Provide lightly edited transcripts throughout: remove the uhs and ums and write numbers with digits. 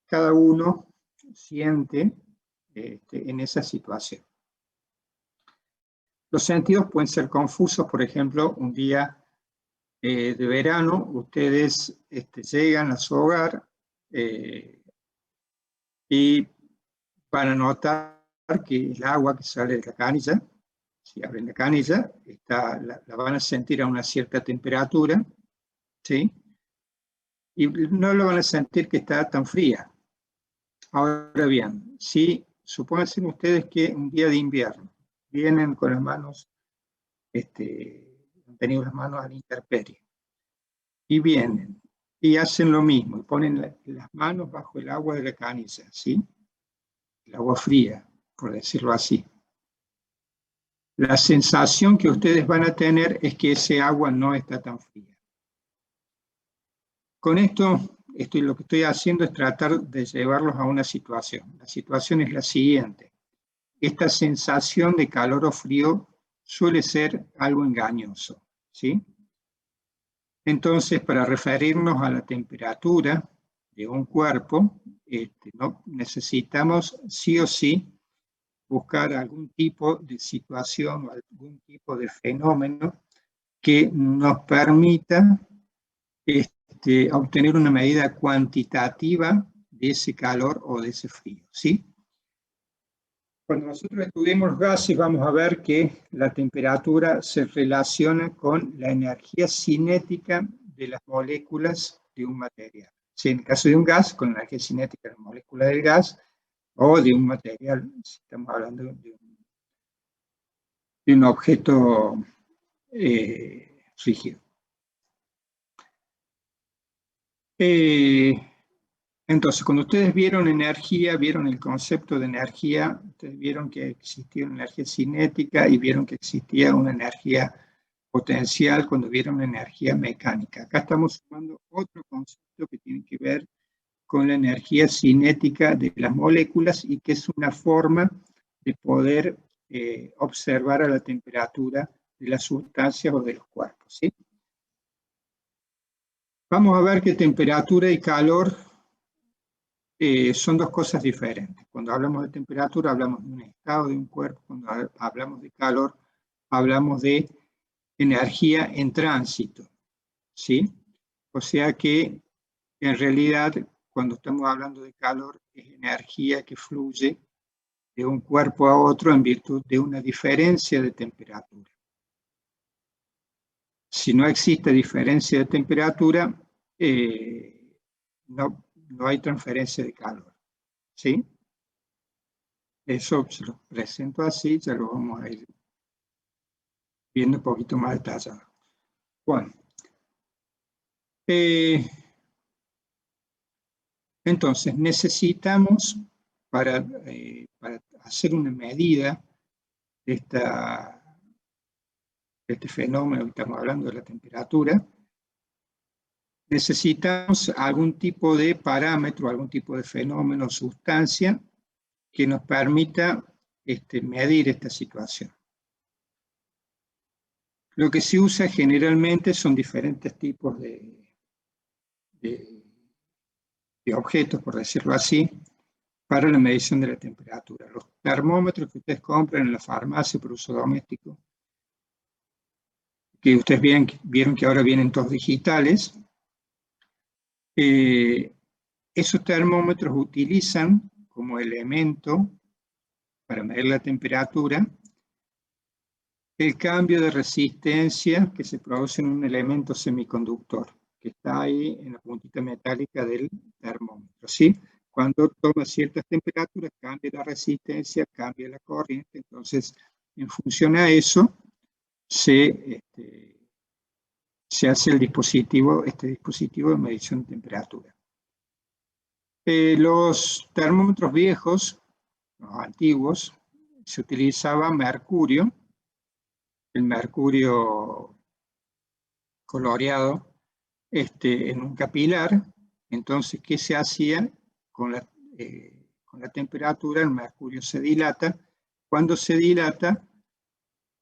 cada uno siente en esa situación. Los sentidos pueden ser confusos. Por ejemplo, un día de verano, ustedes llegan a su hogar y van a notar que el agua que sale de la canilla, si abren la canilla, la van a sentir a una cierta temperatura, ¿sí? Y no lo van a sentir que está tan fría. Ahora bien, si supónganse ustedes que un día de invierno vienen con las manos, han tenido las manos a la intemperie, y vienen y hacen lo mismo, y ponen las manos bajo el agua de la canilla, ¿sí? El agua fría, por decirlo así. La sensación que ustedes van a tener es que ese agua no está tan fría. Con esto, lo que estoy haciendo es tratar de llevarlos a una situación. La situación es la siguiente. Esta sensación de calor o frío suele ser algo engañoso, ¿sí? Entonces, para referirnos a la temperatura de un cuerpo, ¿no? Necesitamos sí o sí buscar algún tipo de situación o algún tipo de fenómeno que nos permita obtener una medida cuantitativa de ese calor o de ese frío, ¿sí? Cuando nosotros estudiamos los gases, vamos a ver que la temperatura se relaciona con la energía cinética de las moléculas de un material. Si en el caso de un gas, con la energía cinética de la molécula del gas, o de un material, si estamos hablando de un objeto rígido. Entonces, cuando ustedes vieron energía, vieron el concepto de energía, ustedes vieron que existía una energía cinética y vieron que existía una energía potencial cuando vieron energía mecánica. Acá estamos sumando otro concepto que tiene que ver con la energía cinética de las moléculas y que es una forma de poder observar a la temperatura de las sustancias o de los cuerpos, ¿sí? Vamos a ver que temperatura y calor son dos cosas diferentes. Cuando hablamos de temperatura, hablamos de un estado de un cuerpo. Cuando hablamos de calor, hablamos de energía en tránsito, ¿sí? O sea que, en realidad, cuando estamos hablando de calor, es energía que fluye de un cuerpo a otro en virtud de una diferencia de temperatura. Si no existe diferencia de temperatura, no hay transferencia de calor, ¿sí? Eso se lo presento así, ya lo vamos a ir viendo un poquito más detallado. Bueno, entonces necesitamos, para hacer una medida de este fenómeno que estamos hablando de la temperatura, necesitamos algún tipo de parámetro, algún tipo de fenómeno, sustancia, que nos permita medir esta situación. Lo que se usa generalmente son diferentes tipos de objetos, por decirlo así, para la medición de la temperatura. Los termómetros que ustedes compran en la farmacia por uso doméstico, que ustedes vieron que ahora vienen todos digitales, esos termómetros utilizan como elemento para medir la temperatura el cambio de resistencia que se produce en un elemento semiconductor que está ahí en la puntita metálica del termómetro, ¿sí? Cuando toma ciertas temperaturas, cambia la resistencia, cambia la corriente. Entonces, en función a eso, se hace este dispositivo de medición de temperatura. Los termómetros viejos, los antiguos, se utilizaba mercurio, el mercurio coloreado en un capilar. Entonces, ¿qué se hacía? Con la temperatura, el mercurio se dilata. Cuando se dilata,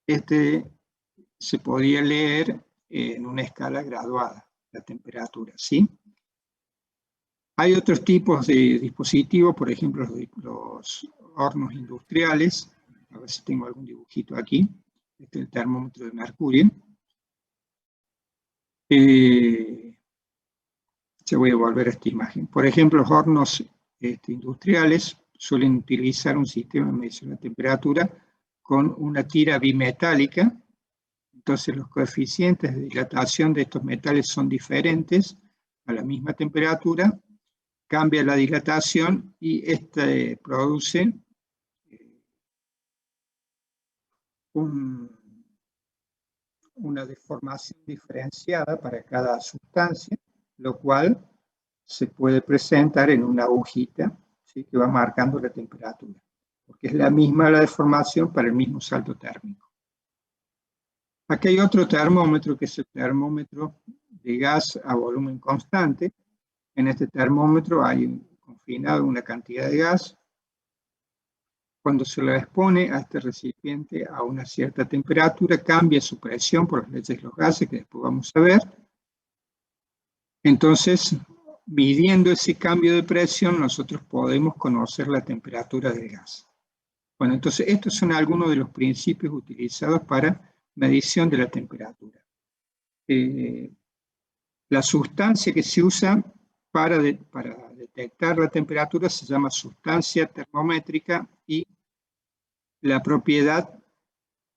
se podía leer en una escala graduada la temperatura, ¿sí? Hay otros tipos de dispositivos, por ejemplo, los hornos industriales. A ver si tengo algún dibujito aquí. Este es el termómetro de mercurio. Ya voy a volver a esta imagen. Por ejemplo, los hornos industriales suelen utilizar un sistema de medición de temperatura con una tira bimetálica. Entonces los coeficientes de dilatación de estos metales son diferentes a la misma temperatura. Cambia la dilatación y produce una deformación diferenciada para cada sustancia, lo cual se puede presentar en una agujita, ¿sí?, que va marcando la temperatura, porque es la misma la deformación para el mismo salto térmico. Aquí hay otro termómetro, que es el termómetro de gas a volumen constante. En este termómetro hay confinado una cantidad de gas. Cuando se lo expone a este recipiente a una cierta temperatura, cambia su presión por las leyes de los gases, que después vamos a ver. Entonces, midiendo ese cambio de presión, nosotros podemos conocer la temperatura del gas. Bueno, entonces estos son algunos de los principios utilizados para medición de la temperatura. La sustancia que se usa para detectar la temperatura se llama sustancia termométrica, y la propiedad,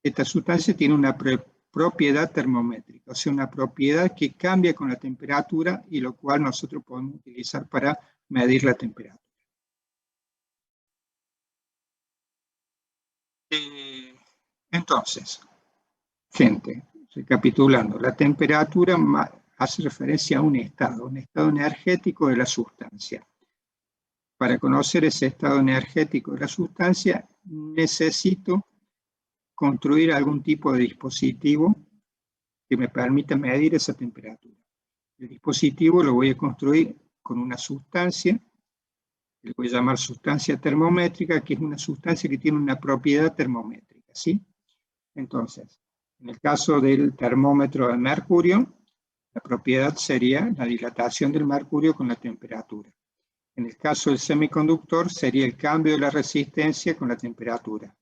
esta sustancia tiene una propiedad termométrica, o sea, una propiedad que cambia con la temperatura, y lo cual nosotros podemos utilizar para medir la temperatura. Entonces, gente, recapitulando, la temperatura hace referencia a un estado energético de la sustancia. Para conocer ese estado energético de la sustancia, necesito construir algún tipo de dispositivo que me permita medir esa temperatura. El dispositivo lo voy a construir con una sustancia, que le voy a llamar sustancia termométrica, que es una sustancia que tiene una propiedad termométrica, ¿sí? Entonces, en el caso del termómetro de mercurio, la propiedad sería la dilatación del mercurio con la temperatura. En el caso del semiconductor, sería el cambio de la resistencia con la temperatura.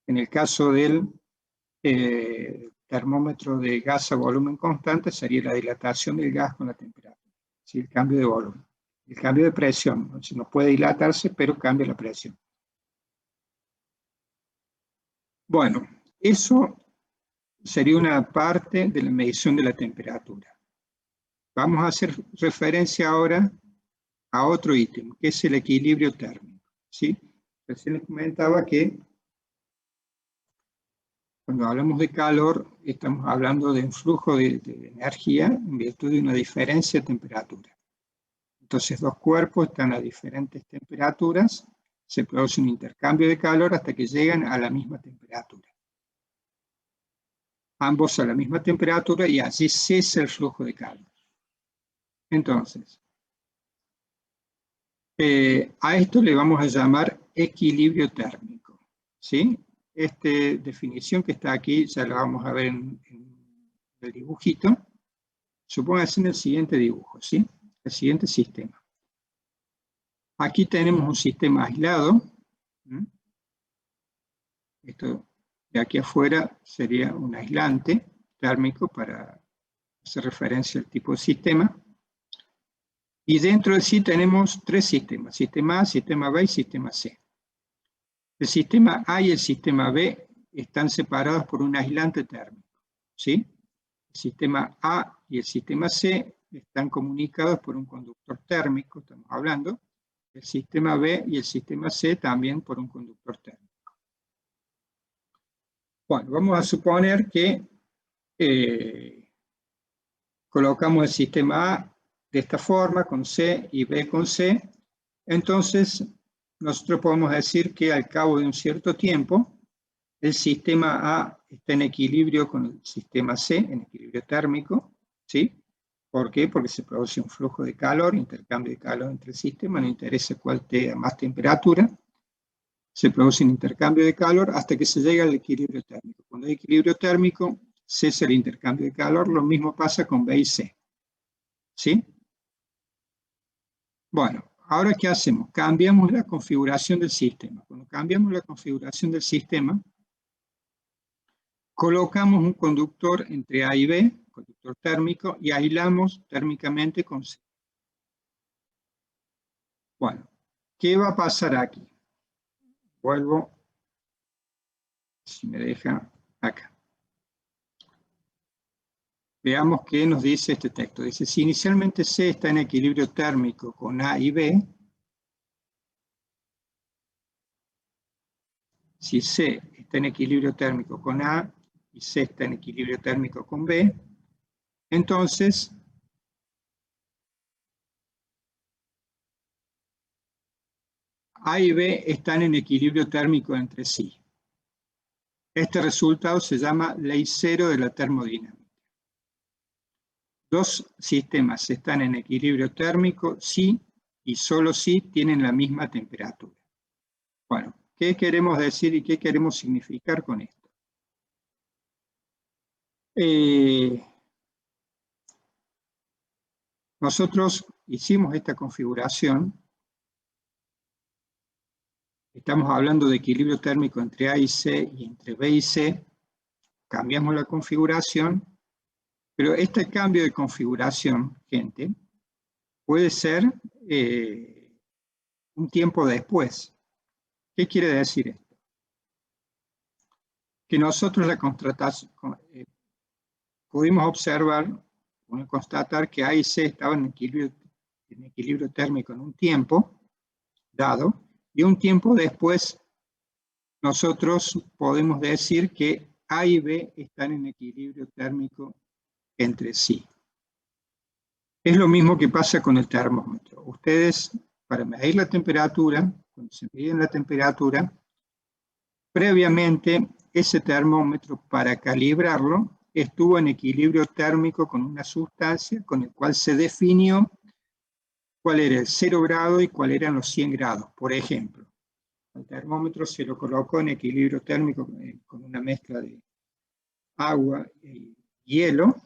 En el caso del termómetro de gas a volumen constante, sería la dilatación del gas con la temperatura, ¿sí? El cambio de volumen. El cambio de presión, no puede dilatarse, pero cambia la presión. Bueno, eso sería una parte de la medición de la temperatura. Vamos a hacer referencia ahora a otro ítem, que es el equilibrio térmico, ¿sí? Recién les comentaba que cuando hablamos de calor, estamos hablando de un flujo de energía en virtud de una diferencia de temperatura. Entonces, dos cuerpos están a diferentes temperaturas, se produce un intercambio de calor hasta que llegan a la misma temperatura. Ambos a la misma temperatura, y así cesa el flujo de calor. Entonces, a esto le vamos a llamar equilibrio térmico, ¿sí? Esta definición que está aquí ya la vamos a ver en el dibujito. Supóngase en el siguiente dibujo, ¿sí? El siguiente sistema. Aquí tenemos un sistema aislado. Esto de aquí afuera sería un aislante térmico para hacer referencia al tipo de sistema. Y dentro de sí tenemos tres sistemas: sistema A, sistema B y sistema C. El sistema A y el sistema B están separados por un aislante térmico, ¿sí? El sistema A y el sistema C están comunicados por un conductor térmico, estamos hablando. El sistema B y el sistema C también por un conductor térmico. Bueno, vamos a suponer que colocamos el sistema A de esta forma, con C, y B con C. Entonces, nosotros podemos decir que al cabo de un cierto tiempo, el sistema A está en equilibrio con el sistema C, en equilibrio térmico, ¿sí? ¿Por qué? Porque se produce un flujo de calor, intercambio de calor entre sistemas, no interesa cuál tenga más temperatura. Se produce un intercambio de calor hasta que se llega al equilibrio térmico. Cuando hay equilibrio térmico, cesa el intercambio de calor. Lo mismo pasa con B y C, ¿sí? Bueno, ahora ¿qué hacemos? Cambiamos la configuración del sistema. Cuando cambiamos la configuración del sistema, colocamos un conductor entre A y B, conductor térmico, y aislamos térmicamente con C. Bueno, ¿qué va a pasar aquí? Vuelvo, si me deja, acá. Veamos qué nos dice este texto. Dice, si inicialmente C está en equilibrio térmico con A y B, si C está en equilibrio térmico con A y C está en equilibrio térmico con B, entonces A y B están en equilibrio térmico entre sí. Este resultado se llama ley cero de la termodinámica. Dos sistemas están en equilibrio térmico si y solo si tienen la misma temperatura. Bueno, ¿qué queremos decir y qué queremos significar con esto? Nosotros hicimos esta configuración. Estamos hablando de equilibrio térmico entre A y C y entre B y C. Cambiamos la configuración, pero este cambio de configuración, gente, puede ser un tiempo después. ¿Qué quiere decir esto? Que nosotros la pudimos observar, constatar que A y C estaban en equilibrio térmico en un tiempo dado, y un tiempo después nosotros podemos decir que A y B están en equilibrio térmico entre sí. Es lo mismo que pasa con el termómetro. Ustedes, para medir la temperatura, cuando se mide la temperatura, previamente ese termómetro, para calibrarlo, estuvo en equilibrio térmico con una sustancia con el cual se definió cuál era el 0 grado y cuál eran los 100 grados. Por ejemplo, el termómetro se lo colocó en equilibrio térmico con una mezcla de agua y hielo,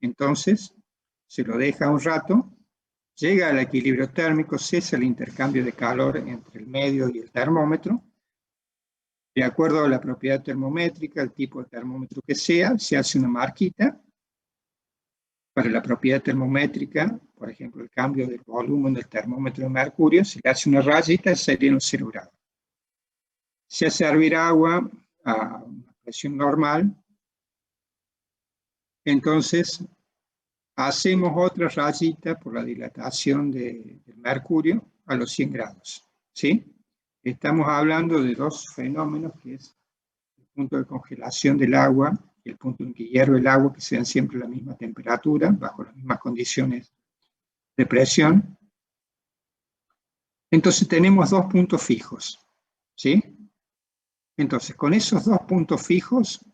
entonces se lo deja un rato, llega al equilibrio térmico, cesa el intercambio de calor entre el medio y el termómetro. De acuerdo a la propiedad termométrica, el tipo de termómetro que sea, se hace una marquita. Para la propiedad termométrica, por ejemplo, el cambio del volumen del termómetro de mercurio, se le hace una rayita, sería en 0 grados. Se hace hervir agua a una presión normal, entonces hacemos otra rayita por la dilatación del mercurio a los 100 grados. ¿Sí? Estamos hablando de dos fenómenos, que es el punto de congelación del agua y el punto en que hierve el agua, que sean siempre la misma temperatura, bajo las mismas condiciones de presión. Entonces tenemos dos puntos fijos. ¿Sí? Entonces, con esos dos puntos fijos,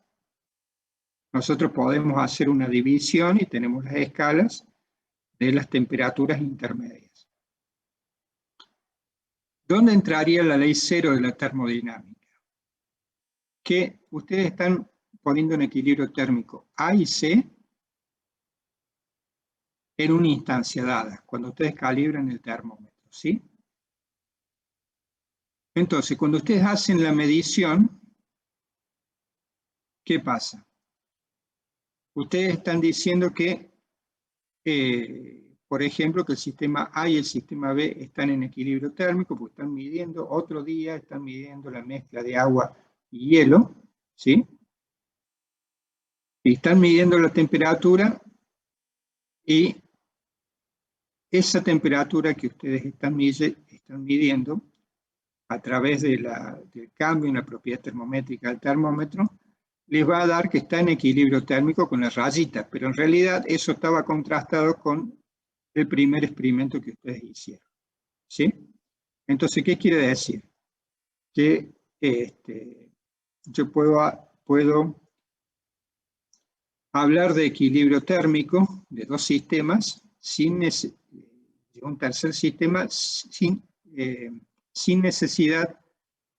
nosotros podemos hacer una división y tenemos las escalas de las temperaturas intermedias. ¿Dónde entraría la ley cero de la termodinámica? Que ustedes están poniendo en equilibrio térmico A y C en una instancia dada, cuando ustedes calibran el termómetro, ¿sí? Entonces, cuando ustedes hacen la medición, ¿qué pasa? Ustedes están diciendo que, por ejemplo, que el sistema A y el sistema B están en equilibrio térmico, porque están midiendo, otro día están midiendo la mezcla de agua y hielo, ¿sí? Y están midiendo la temperatura, y esa temperatura que ustedes están midiendo a través del cambio en la propiedad termométrica del termómetro, les va a dar que está en equilibrio térmico con las rayitas, pero en realidad eso estaba contrastado con el primer experimento que ustedes hicieron. ¿Sí? Entonces, ¿qué quiere decir? Que yo puedo hablar de equilibrio térmico de dos sistemas de un tercer sistema sin necesidad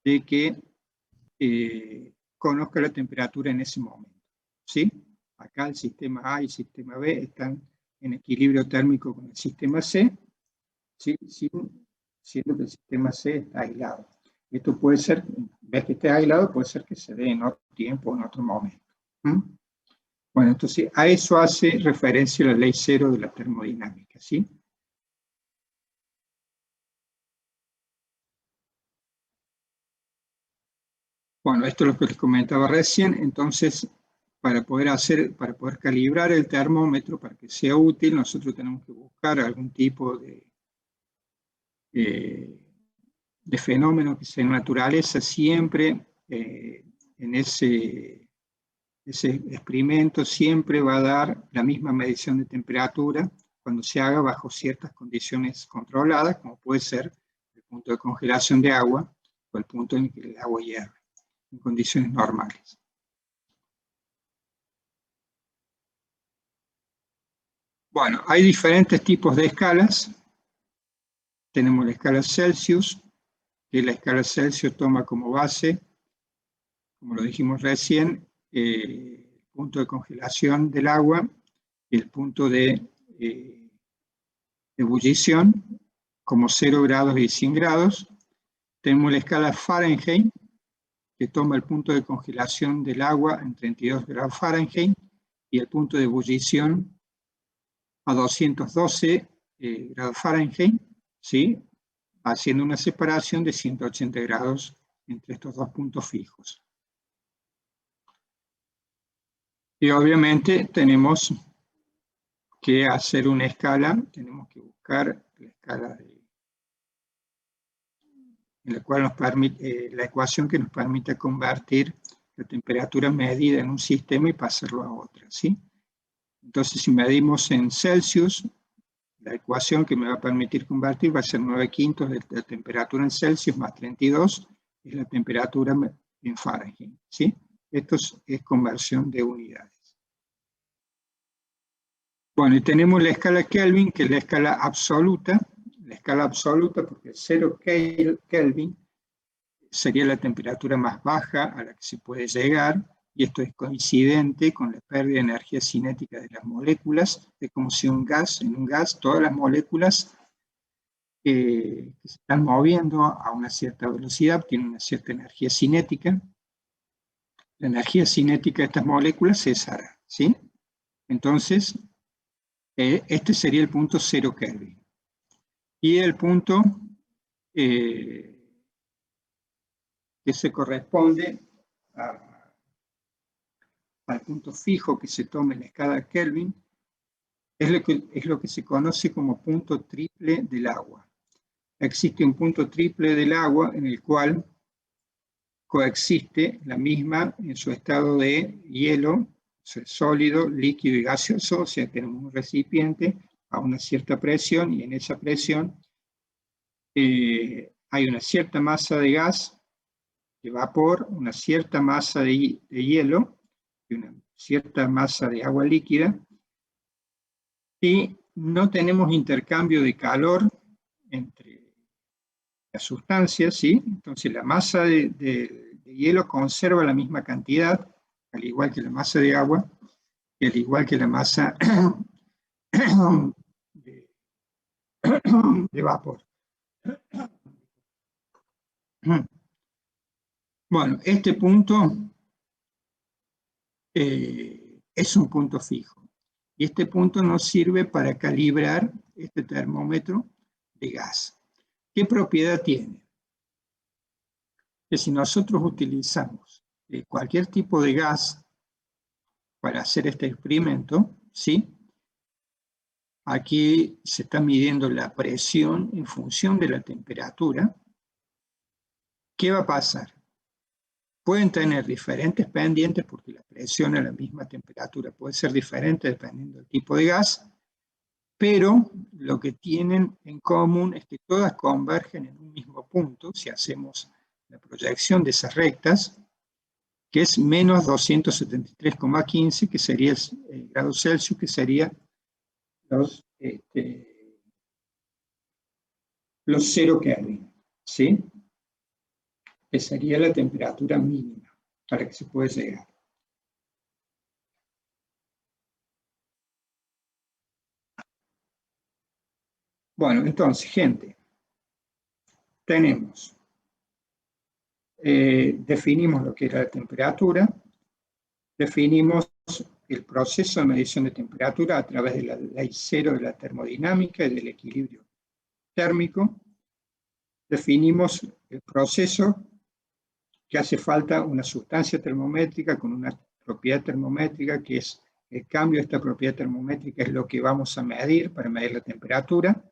de que conozca la temperatura en ese momento. ¿Sí? Acá el sistema A y el sistema B están en equilibrio térmico con el sistema C. ¿sí? Siendo que el sistema C está aislado. Esto puede ser, ves que esté aislado, puede ser que se dé en otro tiempo, en otro momento. ¿Mm? Bueno, entonces a eso hace referencia la ley cero de la termodinámica, ¿sí? Bueno, esto es lo que les comentaba recién. Entonces, para poder calibrar el termómetro, para que sea útil, nosotros tenemos que buscar algún tipo de fenómeno que sea en naturaleza, siempre en ese experimento siempre va a dar la misma medición de temperatura cuando se haga bajo ciertas condiciones controladas, como puede ser el punto de congelación de agua o el punto en que el agua hierve, en condiciones normales. Bueno, hay diferentes tipos de escalas. Tenemos la escala Celsius, que la escala Celsius toma como base, como lo dijimos recién, el punto de congelación del agua y el punto de ebullición como 0 grados y 100 grados. Tenemos la escala Fahrenheit, que toma el punto de congelación del agua en 32 grados Fahrenheit y el punto de ebullición a 212 grados Fahrenheit, ¿sí? Haciendo una separación de 180 grados entre estos dos puntos fijos. Y obviamente tenemos que hacer una escala, tenemos que buscar la escala en la cual nos permite, la ecuación que nos permite convertir la temperatura medida en un sistema y pasarlo a otra, ¿sí? Entonces, si medimos en Celsius, la ecuación que me va a permitir convertir va a ser 9/5 de la temperatura en Celsius más 32, es la temperatura en Fahrenheit, ¿sí? Esto es conversión de unidades. Bueno, y tenemos la escala Kelvin, que es la escala absoluta porque 0 Kelvin sería la temperatura más baja a la que se puede llegar, y esto es coincidente con la pérdida de energía cinética de las moléculas. Es como si en un gas, todas las moléculas que se están moviendo a una cierta velocidad tienen una cierta energía cinética. La energía cinética de estas moléculas es cesará, ¿sí? Entonces, este sería el punto 0 Kelvin. Y el punto que se corresponde al punto fijo que se toma en la escala Kelvin es lo que se conoce como punto triple del agua. Existe un punto triple del agua en el cual coexiste la misma en su estado de hielo, sólido, líquido y gaseoso, o sea, tenemos un recipiente a una cierta presión y en esa presión hay una cierta masa de gas, de vapor, una cierta masa de hielo y una cierta masa de agua líquida, y no tenemos intercambio de calor entre las sustancias, ¿sí? Entonces la masa de hielo conserva la misma cantidad, al igual que la masa de agua, y al igual que la masa de vapor. Bueno, este punto es un punto fijo. Y este punto nos sirve para calibrar este termómetro de gas. ¿Qué propiedad tiene? Que si nosotros utilizamos cualquier tipo de gas para hacer este experimento, ¿sí? Aquí se está midiendo la presión en función de la temperatura. ¿Qué va a pasar? Pueden tener diferentes pendientes porque la presión a la misma temperatura puede ser diferente dependiendo del tipo de gas, pero lo que tienen en común es que todas convergen en un mismo punto si hacemos la proyección de esas rectas, que es menos 273,15, que sería el grado Celsius, que sería los 0 Kelvin, ¿sí? Que sería la temperatura mínima para que se pueda llegar. Bueno, entonces, gente, tenemos, definimos lo que era la temperatura, definimos el proceso de medición de temperatura a través de la ley cero de la termodinámica y del equilibrio térmico. Definimos el proceso que hace falta una sustancia termométrica con una propiedad termométrica, que es el cambio de esta propiedad termométrica, es lo que vamos a medir para medir la temperatura.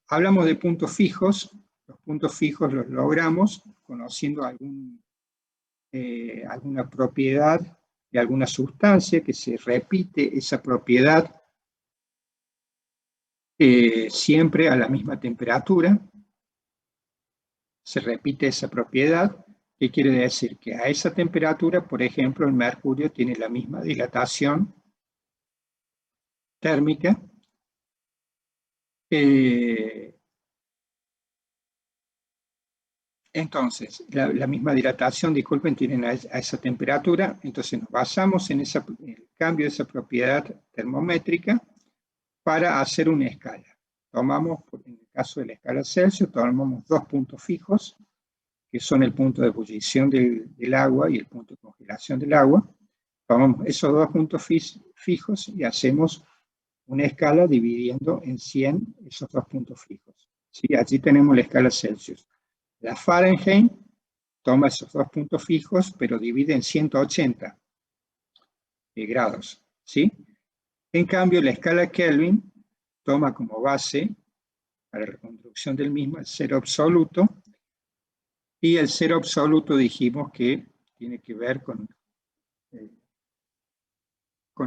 Hablamos de puntos fijos. Los puntos fijos los logramos conociendo alguna propiedad de alguna sustancia, que se repite esa propiedad siempre a la misma temperatura. Se repite esa propiedad, que quiere decir que a esa temperatura, por ejemplo, el mercurio tiene la misma dilatación térmica. Entonces, la misma dilatación, disculpen, tienen a esa temperatura. Entonces nos basamos en el cambio de esa propiedad termométrica para hacer una escala. Tomamos, en el caso de la escala Celsius, tomamos dos puntos fijos, que son el punto de ebullición del agua y el punto de congelación del agua. Tomamos esos dos puntos fijos y hacemos una escala dividiendo en 100 esos dos puntos fijos. ¿Sí? Allí tenemos la escala Celsius. La Fahrenheit toma esos dos puntos fijos, pero divide en 180 grados. ¿Sí? En cambio, la escala Kelvin toma como base, para la reconstrucción del mismo, el cero absoluto, y el cero absoluto dijimos que tiene que ver con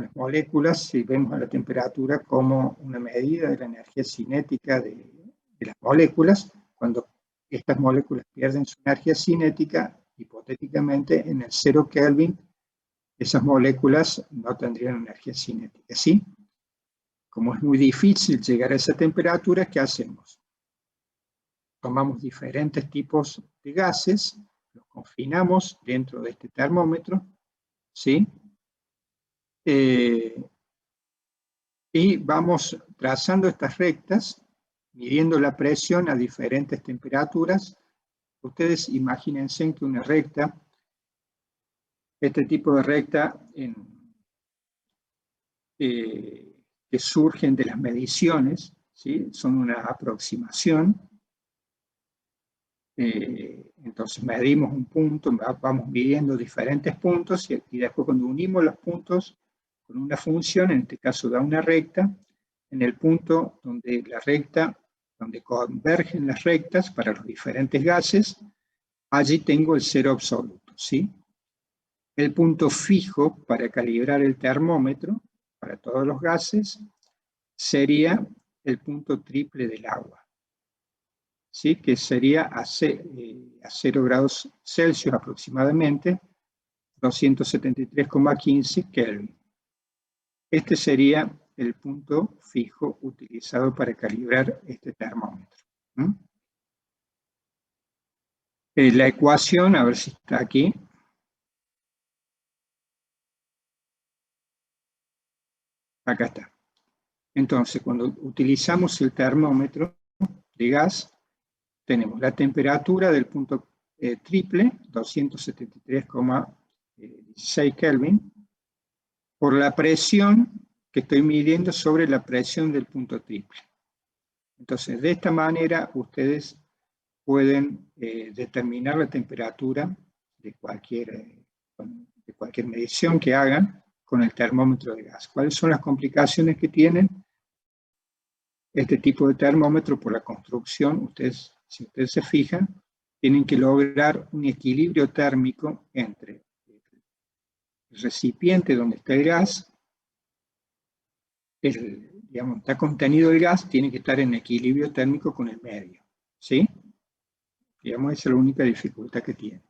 las moléculas. Si vemos a la temperatura como una medida de la energía cinética de las moléculas, cuando estas moléculas pierden su energía cinética, hipotéticamente en el 0 Kelvin, esas moléculas no tendrían energía cinética, ¿sí? Como es muy difícil llegar a esa temperatura, ¿qué hacemos? Tomamos diferentes tipos de gases, los confinamos dentro de este termómetro, ¿sí? Y vamos trazando estas rectas, midiendo la presión a diferentes temperaturas. Ustedes imagínense que una recta, este tipo de recta que surgen de las mediciones, ¿sí? Son una aproximación. Entonces medimos un punto, vamos midiendo diferentes puntos y después cuando unimos los puntos con una función, en este caso da una recta, en el punto donde donde convergen las rectas para los diferentes gases, allí tengo el cero absoluto, ¿sí? El punto fijo para calibrar el termómetro para todos los gases sería el punto triple del agua, ¿sí? Que sería a 0 grados Celsius aproximadamente, 273,15 Kelvin. Este sería el punto fijo utilizado para calibrar este termómetro. La ecuación, a ver si está aquí. Acá está. Entonces, cuando utilizamos el termómetro de gas, tenemos la temperatura del punto triple, 273,16 Kelvin, por la presión que estoy midiendo sobre la presión del punto triple. Entonces, de esta manera, ustedes pueden determinar la temperatura de cualquier medición que hagan con el termómetro de gas. ¿Cuáles son las complicaciones que tienen este tipo de termómetro? Por la construcción, si ustedes se fijan, tienen que lograr un equilibrio térmico entre el recipiente donde está el gas, digamos, está contenido el gas, tiene que estar en equilibrio térmico con el medio, ¿sí? Digamos, esa es la única dificultad que tiene.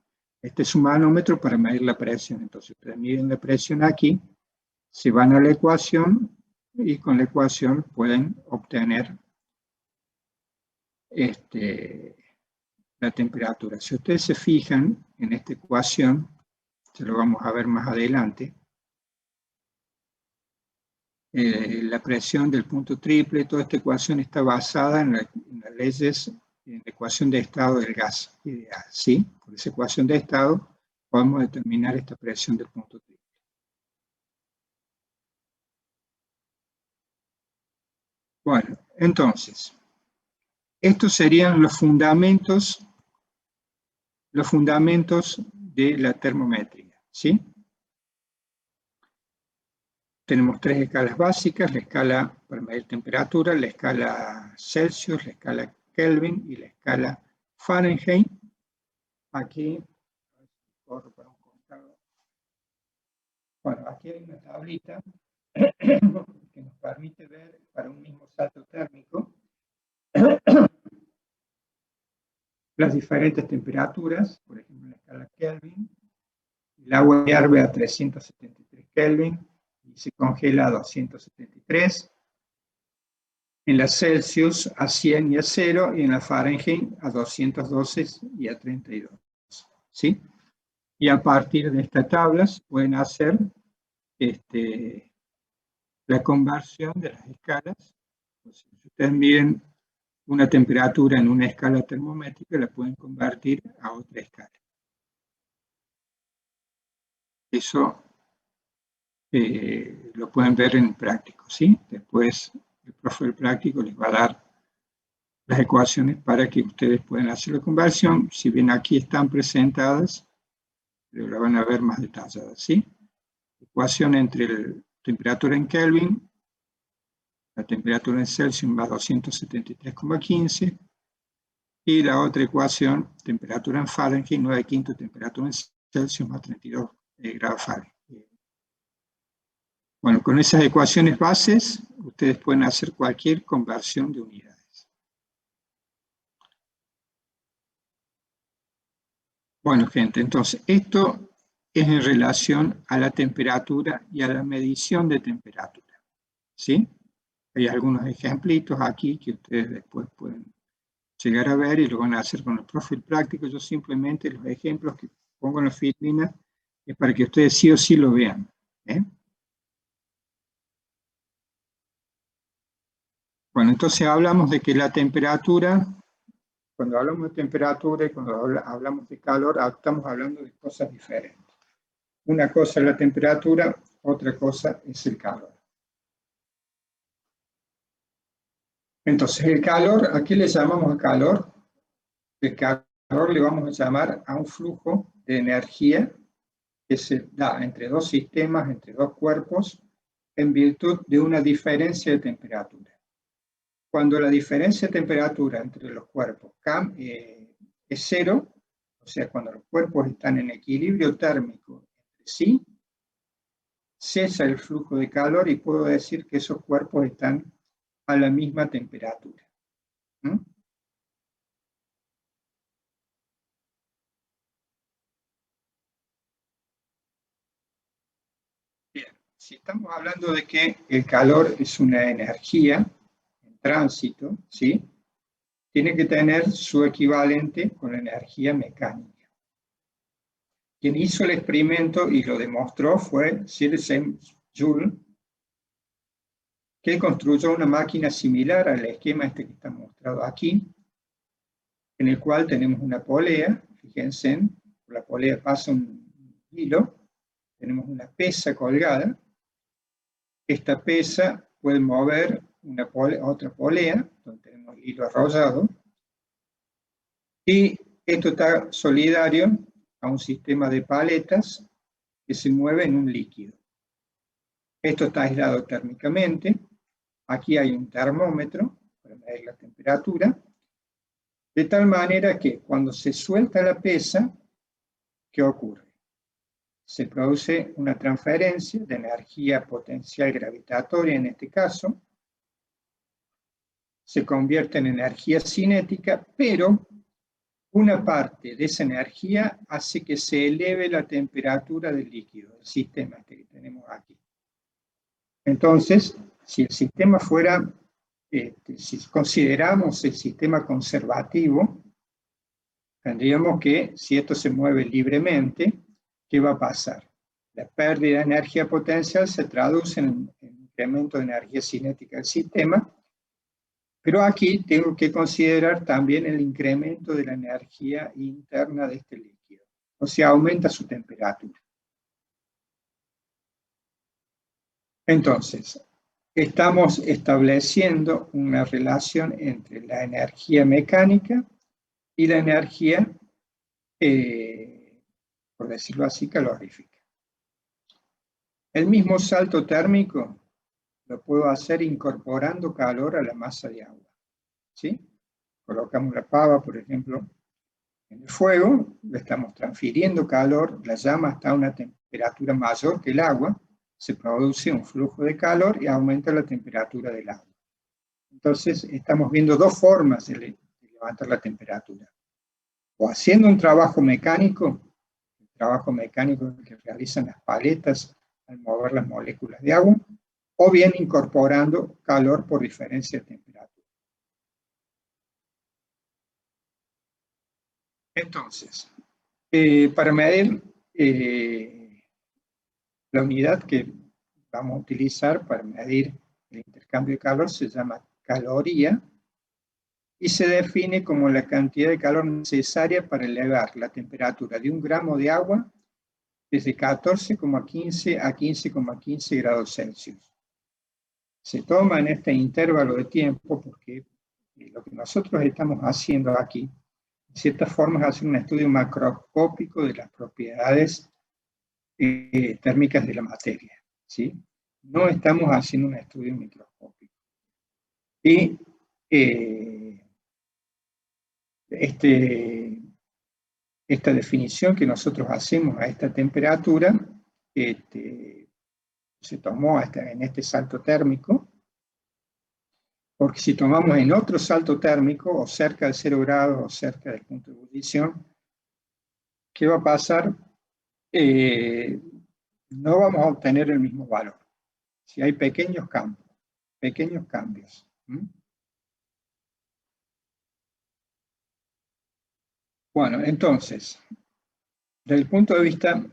Este es un manómetro para medir la presión. Entonces, ustedes miden la presión aquí, se van a la ecuación y con la ecuación pueden obtener la temperatura. Si ustedes se fijan en esta ecuación, se lo vamos a ver más adelante, la presión del punto triple, toda esta ecuación está basada en las leyes, en la ecuación de estado del gas ideal, ¿sí? Por esa ecuación de estado podemos determinar esta presión del punto triple. Bueno, entonces, estos serían los fundamentos de la termometría, ¿sí? Tenemos 3 escalas básicas: la escala para medir temperatura, la escala Celsius, la escala Kelvin y la escala Fahrenheit. Aquí, corro para un costado. Bueno, aquí hay una tablita que nos permite ver para un mismo salto térmico las diferentes temperaturas. Por ejemplo, en la escala Kelvin, el agua hierve a 373 Kelvin y se congela a 273. En la Celsius a 100 y a 0, y en la Fahrenheit a 212 y a 32. ¿Sí? Y a partir de estas tablas pueden hacer la conversión de las escalas. Si ustedes miden una temperatura en una escala termométrica, la pueden convertir a otra escala. Eso lo pueden ver en práctico, ¿sí? Después el profe del práctico les va a dar las ecuaciones para que ustedes puedan hacer la conversión. Si bien aquí están presentadas, pero la van a ver más detalladas, ¿sí? Ecuación entre la temperatura en Kelvin, la temperatura en Celsius va a 273,15, y la otra ecuación, temperatura en Fahrenheit, 9/5, temperatura en Celsius más 32 grados Fahrenheit. Bueno, con esas ecuaciones bases, ustedes pueden hacer cualquier conversión de unidades. Bueno, gente, entonces, esto es en relación a la temperatura y a la medición de temperatura, ¿sí? Hay algunos ejemplitos aquí que ustedes después pueden llegar a ver y lo van a hacer con el profe práctico. Yo simplemente los ejemplos que pongo en la filmina es para que ustedes sí o sí lo vean, ¿eh? Bueno, entonces hablamos de que la temperatura, cuando hablamos de temperatura y cuando hablamos de calor, estamos hablando de cosas diferentes. Una cosa es la temperatura, otra cosa es el calor. Entonces, el calor, ¿a qué le llamamos calor? El calor le vamos a llamar a un flujo de energía que se da entre dos sistemas, entre dos cuerpos, en virtud de una diferencia de temperatura. Cuando la diferencia de temperatura entre los cuerpos es cero, o sea, cuando los cuerpos están en equilibrio térmico entre sí, cesa el flujo de calor y puedo decir que esos cuerpos están a la misma temperatura. ¿Mm? Bien, si estamos hablando de que el calor es una energía en tránsito, ¿sí? Tiene que tener su equivalente con la energía mecánica. Quien hizo el experimento y lo demostró fue Sir James Joule, que construyó una máquina similar al esquema este que está mostrado aquí, en el cual tenemos una polea. Fíjense, por la polea pasa un hilo, tenemos una pesa colgada. Esta pesa puede mover otra polea, donde tenemos el hilo arrollado, y esto está solidario a un sistema de paletas que se mueve en un líquido. Esto está aislado térmicamente. Aquí hay un termómetro para medir la temperatura, de tal manera que cuando se suelta la pesa, ¿qué ocurre? Se produce una transferencia de energía potencial gravitatoria, en este caso, se convierte en energía cinética, pero una parte de esa energía hace que se eleve la temperatura del líquido, del sistema este que tenemos aquí. Entonces, si el sistema fuera, si consideramos el sistema conservativo, tendríamos que, si esto se mueve libremente, ¿qué va a pasar? La pérdida de energía potencial se traduce en incremento de energía cinética del sistema, pero aquí tengo que considerar también el incremento de la energía interna de este líquido, o sea, aumenta su temperatura. Entonces, estamos estableciendo una relación entre la energía mecánica y la energía, por decirlo así, calorífica. El mismo salto térmico lo puedo hacer incorporando calor a la masa de agua. ¿Sí? Colocamos la pava, por ejemplo, en el fuego, le estamos transfiriendo calor, la llama está a una temperatura mayor que el agua, se produce un flujo de calor y aumenta la temperatura del agua. Entonces, estamos viendo dos formas de levantar la temperatura. O haciendo un trabajo mecánico, el trabajo mecánico que realizan las paletas al mover las moléculas de agua, o bien incorporando calor por diferencia de temperatura. Entonces, para medir la unidad que vamos a utilizar para medir el intercambio de calor se llama caloría y se define como la cantidad de calor necesaria para elevar la temperatura de 1 gramo de agua desde 14,15 a 15,15 grados Celsius. Se toma en este intervalo de tiempo porque lo que nosotros estamos haciendo aquí, de cierta forma, es hacer un estudio macroscópico de las propiedades térmicas de la materia, ¿sí? No estamos haciendo un estudio microscópico. Y esta definición que nosotros hacemos a esta temperatura se tomó en este salto térmico, porque si tomamos en otro salto térmico, o cerca de 0 grados, o cerca del punto de ebullición, ¿qué va a pasar? No vamos a obtener el mismo valor. Si hay pequeños cambios. Bueno, entonces, desde el punto de vista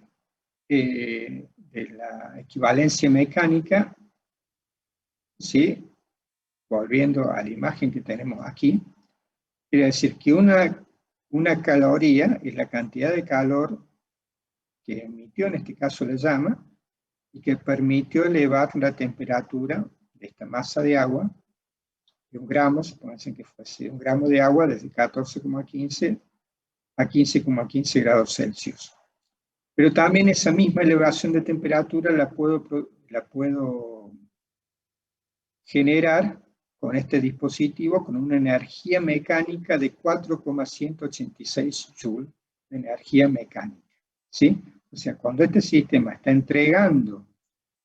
de la equivalencia mecánica, ¿sí? Volviendo a la imagen que tenemos aquí, quiere decir que una caloría es la cantidad de calor que emitió, en este caso la llama, y que permitió elevar la temperatura de esta masa de agua de 1 gramo, supónganse que fuese 1 gramo de agua desde 14,15 a 15,15 grados Celsius. Pero también esa misma elevación de temperatura la puedo generar con este dispositivo con una energía mecánica de 4,186 joules de energía mecánica. ¿Sí? O sea, cuando este sistema está entregando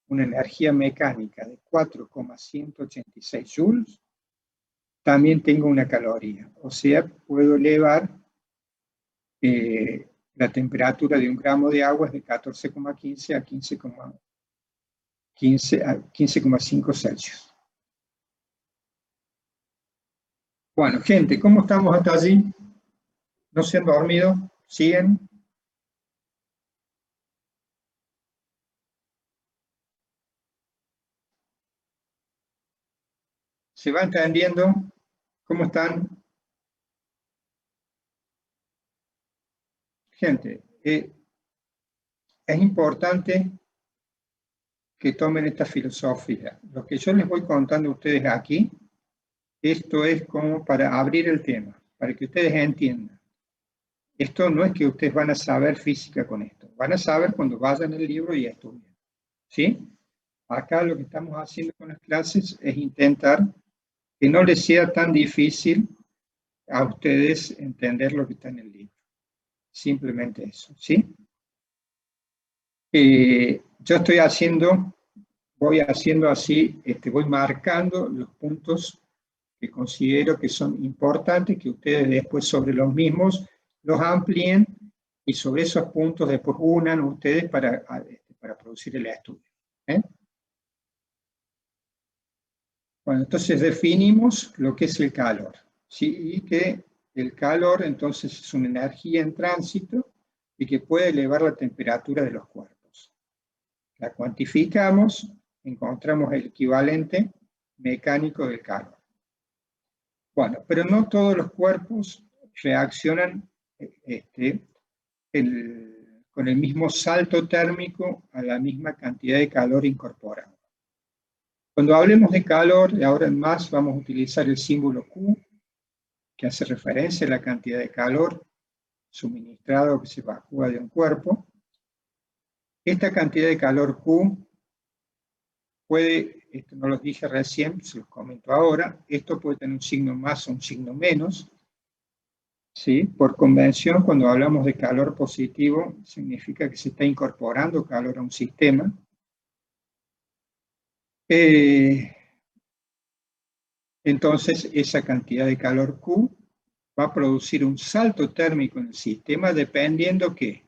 una energía mecánica de 4,186 joules, también tengo una caloría. O sea, puedo elevar la temperatura de 1 gramo de agua de 14,15 a 15,5 Celsius. Bueno, gente, ¿cómo estamos hasta allí? ¿No se han dormido? ¿Siguen? ¿Se va entendiendo? ¿Cómo están? Gente, es importante que tomen esta filosofía. Lo que yo les voy contando a ustedes aquí, esto es como para abrir el tema, para que ustedes entiendan. Esto no es que ustedes van a saber física con esto, van a saber cuando vayan al libro y estudien. ¿Sí? Acá lo que estamos haciendo con las clases es intentar que no les sea tan difícil a ustedes entender lo que está en el libro. Simplemente eso, ¿sí? Yo voy haciendo así, voy marcando los puntos que considero que son importantes, que ustedes después sobre los mismos los amplíen y sobre esos puntos después unan ustedes para producir el estudio. Bueno, entonces definimos lo que es el calor, ¿sí? Y que el calor entonces es una energía en tránsito y que puede elevar la temperatura de los cuerpos. La cuantificamos encontramos el equivalente mecánico del calor. Bueno, pero no todos los cuerpos reaccionan con el mismo salto térmico a la misma cantidad de calor incorporado. Cuando hablemos de calor, de ahora en más vamos a utilizar el símbolo Q, que hace referencia a la cantidad de calor suministrado que se evacúa de un cuerpo. Esta cantidad de calor Q puede, esto no lo dije recién, se los comento ahora, esto puede tener un signo más o un signo menos. ¿Sí? Por convención, cuando hablamos de calor positivo, significa que se está incorporando calor a un sistema. Entonces, esa cantidad de calor Q va a producir un salto térmico en el sistema dependiendo que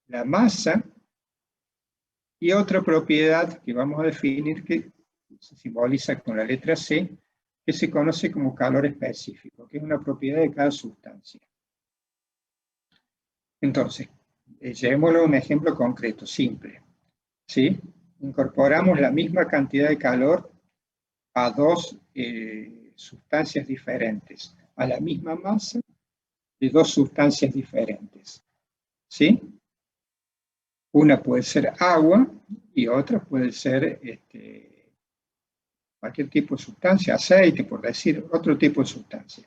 la masa y otra propiedad que vamos a definir que se simboliza con la letra C, que se conoce como calor específico, que es una propiedad de cada sustancia. Entonces, llevémoslo a un ejemplo concreto, simple. ¿Sí? Incorporamos la misma cantidad de calor a dos sustancias diferentes, a la misma masa de dos sustancias diferentes. ¿Sí? Una puede ser agua y otra puede ser cualquier tipo de sustancia, aceite, por decir, otro tipo de sustancia.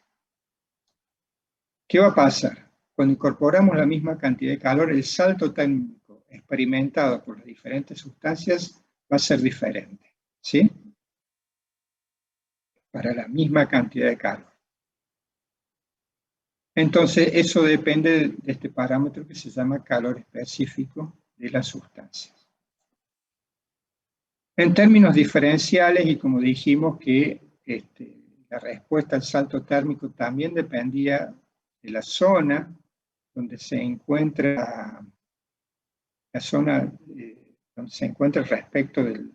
¿Qué va a pasar? Cuando incorporamos la misma cantidad de calor, el salto térmico experimentado por las diferentes sustancias va a ser diferente. ¿Sí? Para la misma cantidad de calor. Entonces, eso depende de este parámetro que se llama calor específico de las sustancias. En términos diferenciales, y como dijimos que la respuesta al salto térmico también dependía de la zona donde se encuentra donde se encuentra respecto de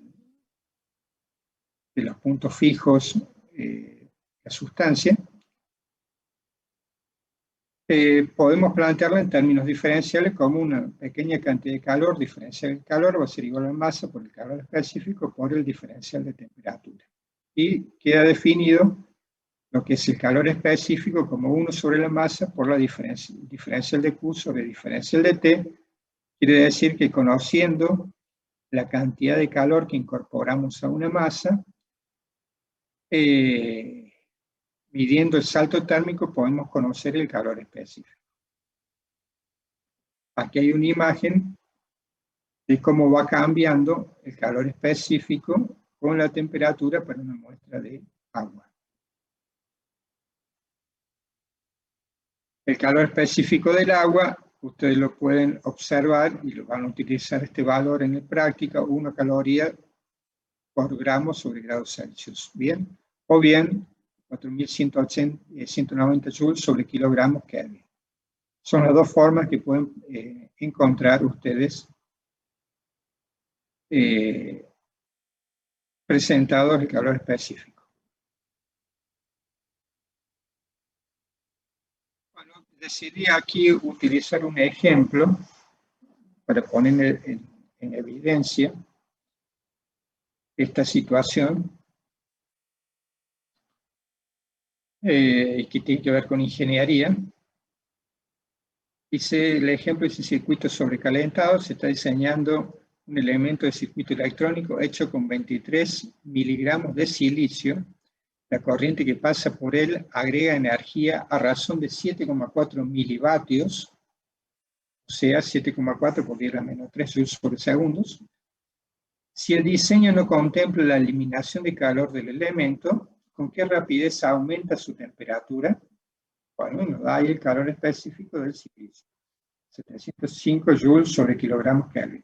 los puntos fijos la sustancia. Podemos plantearlo en términos diferenciales como una pequeña cantidad de calor, diferencial de calor va a ser igual a masa por el calor específico por el diferencial de temperatura. Y queda definido lo que es el calor específico como 1 sobre la masa por la diferencial de Q sobre diferencial de T. Quiere decir que conociendo la cantidad de calor que incorporamos a una masa, midiendo el salto térmico podemos conocer el calor específico. Aquí hay una imagen de cómo va cambiando el calor específico con la temperatura para una muestra de agua. El calor específico del agua, ustedes lo pueden observar y lo van a utilizar este valor en la práctica, 1 caloría por gramo sobre grados Celsius. ¿Bien? O bien 4.190 joules sobre kilogramos Kelvin. Son las dos formas que pueden encontrar ustedes presentados el calor específico. Bueno, decidí aquí utilizar un ejemplo para poner en evidencia esta situación que tiene que ver con ingeniería. El ejemplo es un circuito sobrecalentado, se está diseñando un elemento de circuito electrónico hecho con 23 miligramos de silicio. La corriente que pasa por él agrega energía a razón de 7,4 milivatios, o sea, 7,4 por 10 a la menos 3 joules por segundo. Si el diseño no contempla la eliminación de calor del elemento, ¿con qué rapidez aumenta su temperatura? Bueno, nos da ahí el calor específico del silicio. 705 joules sobre kilogramos Kelvin.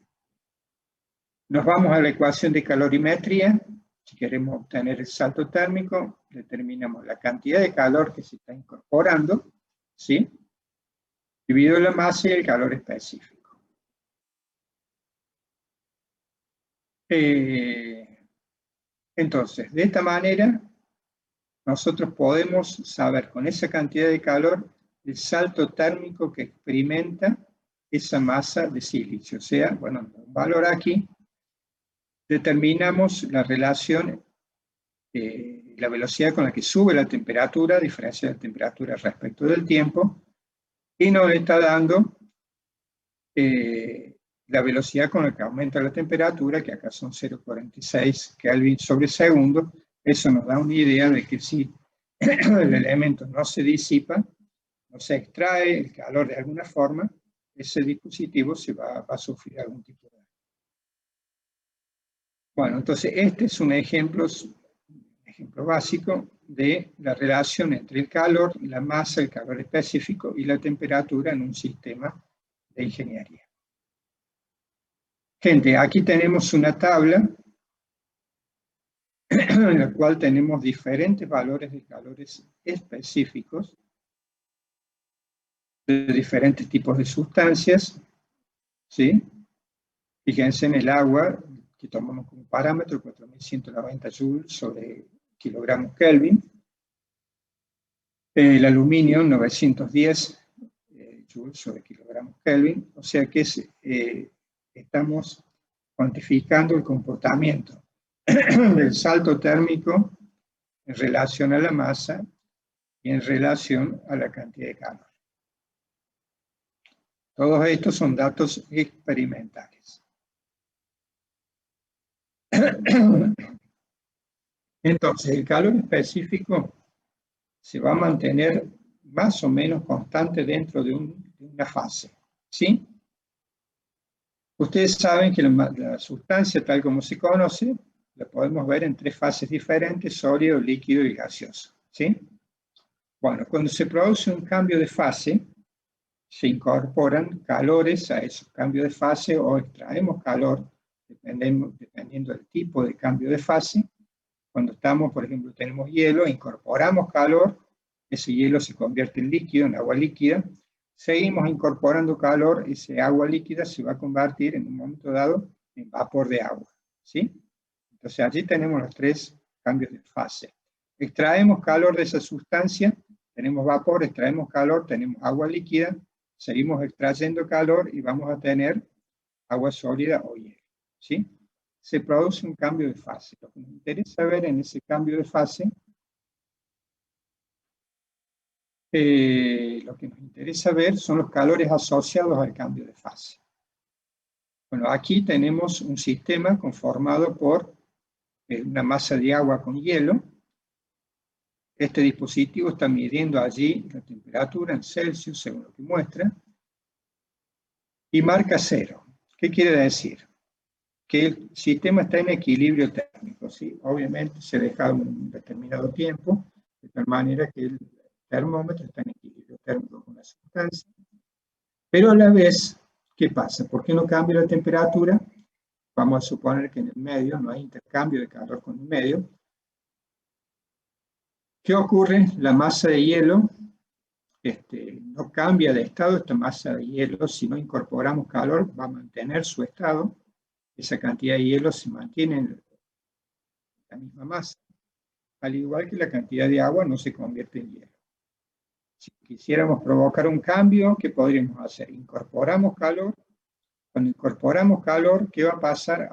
Nos vamos a la ecuación de calorimetría. Si queremos obtener el salto térmico, determinamos la cantidad de calor que se está incorporando, ¿sí? Dividido la masa y el calor específico. Entonces, de esta manera, nosotros podemos saber con esa cantidad de calor el salto térmico que experimenta esa masa de silicio. O sea, bueno, un valor aquí, determinamos la relación, la velocidad con la que sube la temperatura, a diferencia de la temperatura respecto del tiempo, y nos está dando la velocidad con la que aumenta la temperatura, que acá son 0,46 Kelvin sobre segundo. Eso nos da una idea de que si el elemento no se disipa, no se extrae el calor de alguna forma, ese dispositivo va a sufrir algún tipo de daño. Bueno, entonces este es un ejemplo básico de la relación entre el calor, la masa, el calor específico y la temperatura en un sistema de ingeniería. Gente, aquí tenemos una tabla en la cual tenemos diferentes valores de calores específicos de diferentes tipos de sustancias, ¿sí? Fíjense en el agua, que tomamos como parámetro, 4190 joules sobre kilogramos Kelvin. El aluminio, 910 joules sobre kilogramos Kelvin. O sea que estamos cuantificando el comportamiento del salto térmico en relación a la masa y en relación a la cantidad de calor. Todos estos son datos experimentales. Entonces, el calor específico se va a mantener más o menos constante dentro de una fase, ¿sí? Ustedes saben que la sustancia, tal como se conoce, la podemos ver en tres fases diferentes: sólido, líquido y gaseoso, ¿sí? Bueno, cuando se produce un cambio de fase, se incorporan calores a esos cambios de fase o extraemos calor, dependiendo del tipo de cambio de fase. Cuando estamos, por ejemplo, tenemos hielo, incorporamos calor, ese hielo se convierte en líquido, en agua líquida. Seguimos incorporando calor, ese agua líquida se va a convertir en un momento dado en vapor de agua, ¿sí? Entonces allí tenemos los tres cambios de fase. Extraemos calor de esa sustancia, tenemos vapor, extraemos calor, tenemos agua líquida, seguimos extrayendo calor y vamos a tener agua sólida o hielo, ¿sí? Se produce un cambio de fase. Lo que nos interesa ver en ese cambio de fase, lo que nos interesa ver son los calores asociados al cambio de fase. Bueno, aquí tenemos un sistema conformado por una masa de agua con hielo. Este dispositivo está midiendo allí la temperatura en Celsius, según lo que muestra, y marca 0. ¿Qué quiere decir? Que el sistema está en equilibrio térmico, ¿sí? Obviamente se deja un determinado tiempo, de tal manera que el termómetro está en equilibrio térmico con la sustancia. Pero a la vez, ¿qué pasa? ¿Por qué no cambia la temperatura? Vamos a suponer que en el medio no hay intercambio de calor con el medio. ¿Qué ocurre? La masa de hielo no cambia de estado. Esta masa de hielo, si no incorporamos calor, va a mantener su estado. Esa cantidad de hielo se mantiene en la misma masa. Al igual que la cantidad de agua no se convierte en hielo. Si quisiéramos provocar un cambio, ¿qué podríamos hacer? Incorporamos calor. Cuando incorporamos calor, ¿qué va a pasar?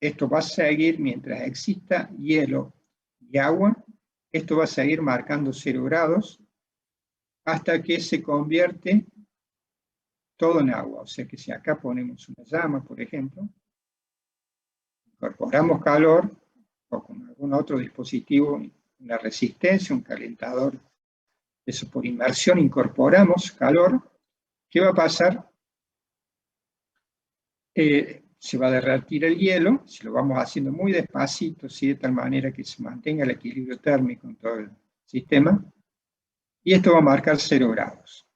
Esto va a seguir mientras exista hielo y agua. Esto va a seguir marcando 0 grados hasta que se convierte todo en agua. O sea que si acá ponemos una llama, por ejemplo, incorporamos calor o con algún otro dispositivo, una resistencia, un calentador, eso por inmersión incorporamos calor, ¿qué va a pasar? Se va a derretir el hielo, si lo vamos haciendo muy despacito, ¿sí? De tal manera que se mantenga el equilibrio térmico en todo el sistema, y esto va a marcar 0 grados.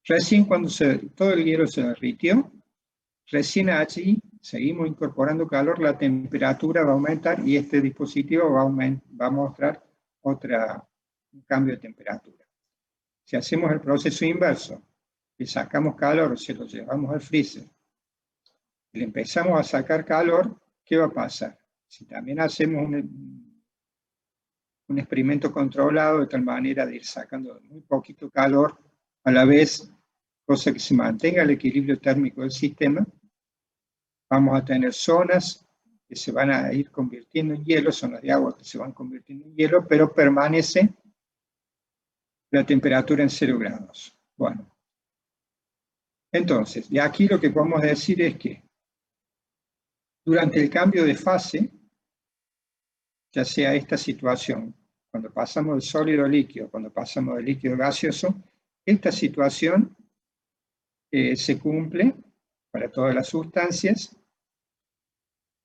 Recién cuando todo el hielo se derritió, recién allí seguimos incorporando calor, la temperatura va a aumentar y este dispositivo va a mostrar un cambio de temperatura. Si hacemos el proceso inverso, y sacamos calor, se lo llevamos al freezer, y le empezamos a sacar calor, ¿qué va a pasar? Si también hacemos un experimento controlado de tal manera de ir sacando muy poquito calor a la vez, cosa que se mantenga el equilibrio térmico del sistema, Vamos a tener zonas que se van a ir convirtiendo en hielo, zonas de agua que se van convirtiendo en hielo, pero permanece la temperatura en 0 grados. Bueno, entonces, de aquí lo que podemos decir es que durante el cambio de fase, ya sea esta situación, cuando pasamos del sólido al líquido, cuando pasamos del líquido gaseoso, esta situación se cumple para todas las sustancias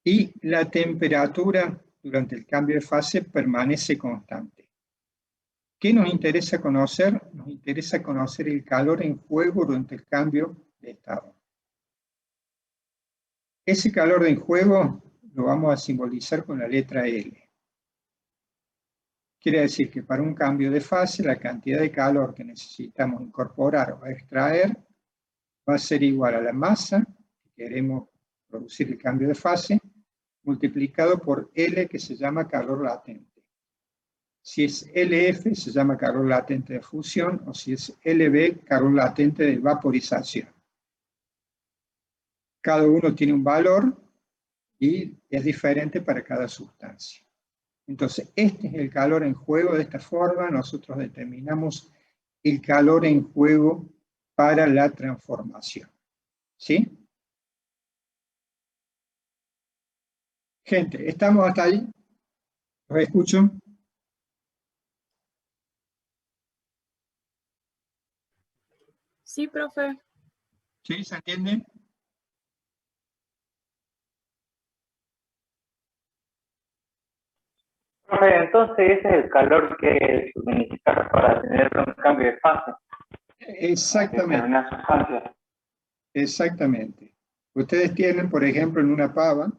y la temperatura durante el cambio de fase permanece constante. ¿Qué nos interesa conocer? Nos interesa conocer el calor en juego durante el cambio de estado. Ese calor en juego lo vamos a simbolizar con la letra L. Quiere decir que para un cambio de fase, la cantidad de calor que necesitamos incorporar o extraer va a ser igual a la masa que queremos producir el cambio de fase, multiplicado por L, que se llama calor latente. Si es LF, se llama calor latente de fusión, o si es LB, calor latente de vaporización. Cada uno tiene un valor y es diferente para cada sustancia. Entonces, este es el calor en juego. De esta forma, nosotros determinamos el calor en juego para la transformación. ¿Sí? Gente, ¿estamos hasta ahí? ¿Los escucho? Sí, profe. ¿Sí? ¿Se entiende? Profe, entonces ese es el calor que necesitas para tener un cambio de fase. Exactamente. Exactamente. Ustedes tienen, por ejemplo, en una pava,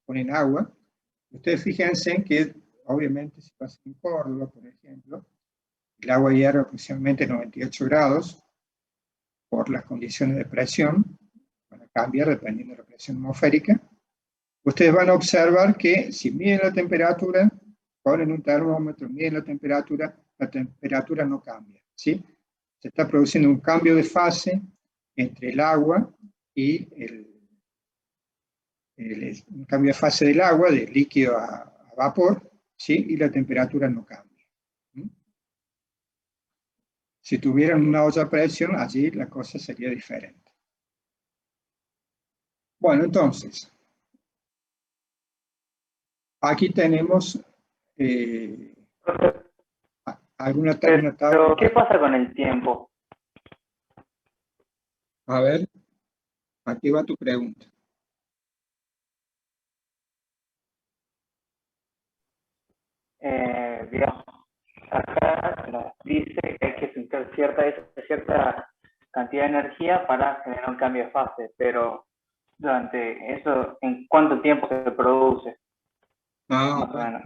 ponen agua. Ustedes fíjense en que, obviamente, si pasa en Córdoba, por ejemplo, el agua hierve aproximadamente 98 grados por las condiciones de presión, van a cambiar dependiendo de la presión atmosférica. Ustedes van a observar que si miden la temperatura, ponen un termómetro, miden la temperatura no cambia, ¿sí? Se está produciendo un cambio de fase entre el agua y un cambio de fase del agua, de líquido a vapor, ¿sí? Y la temperatura no cambia. Si tuvieran una olla a presión, allí la cosa sería diferente. Bueno, entonces, aquí tenemos alguna tabla. Pero, ¿qué pasa con el tiempo? A ver, aquí va tu pregunta. Digamos, acá nos dice que hay que sentir cierta cantidad de energía para generar un cambio de fase, pero durante eso, ¿en cuánto tiempo se produce? Bueno.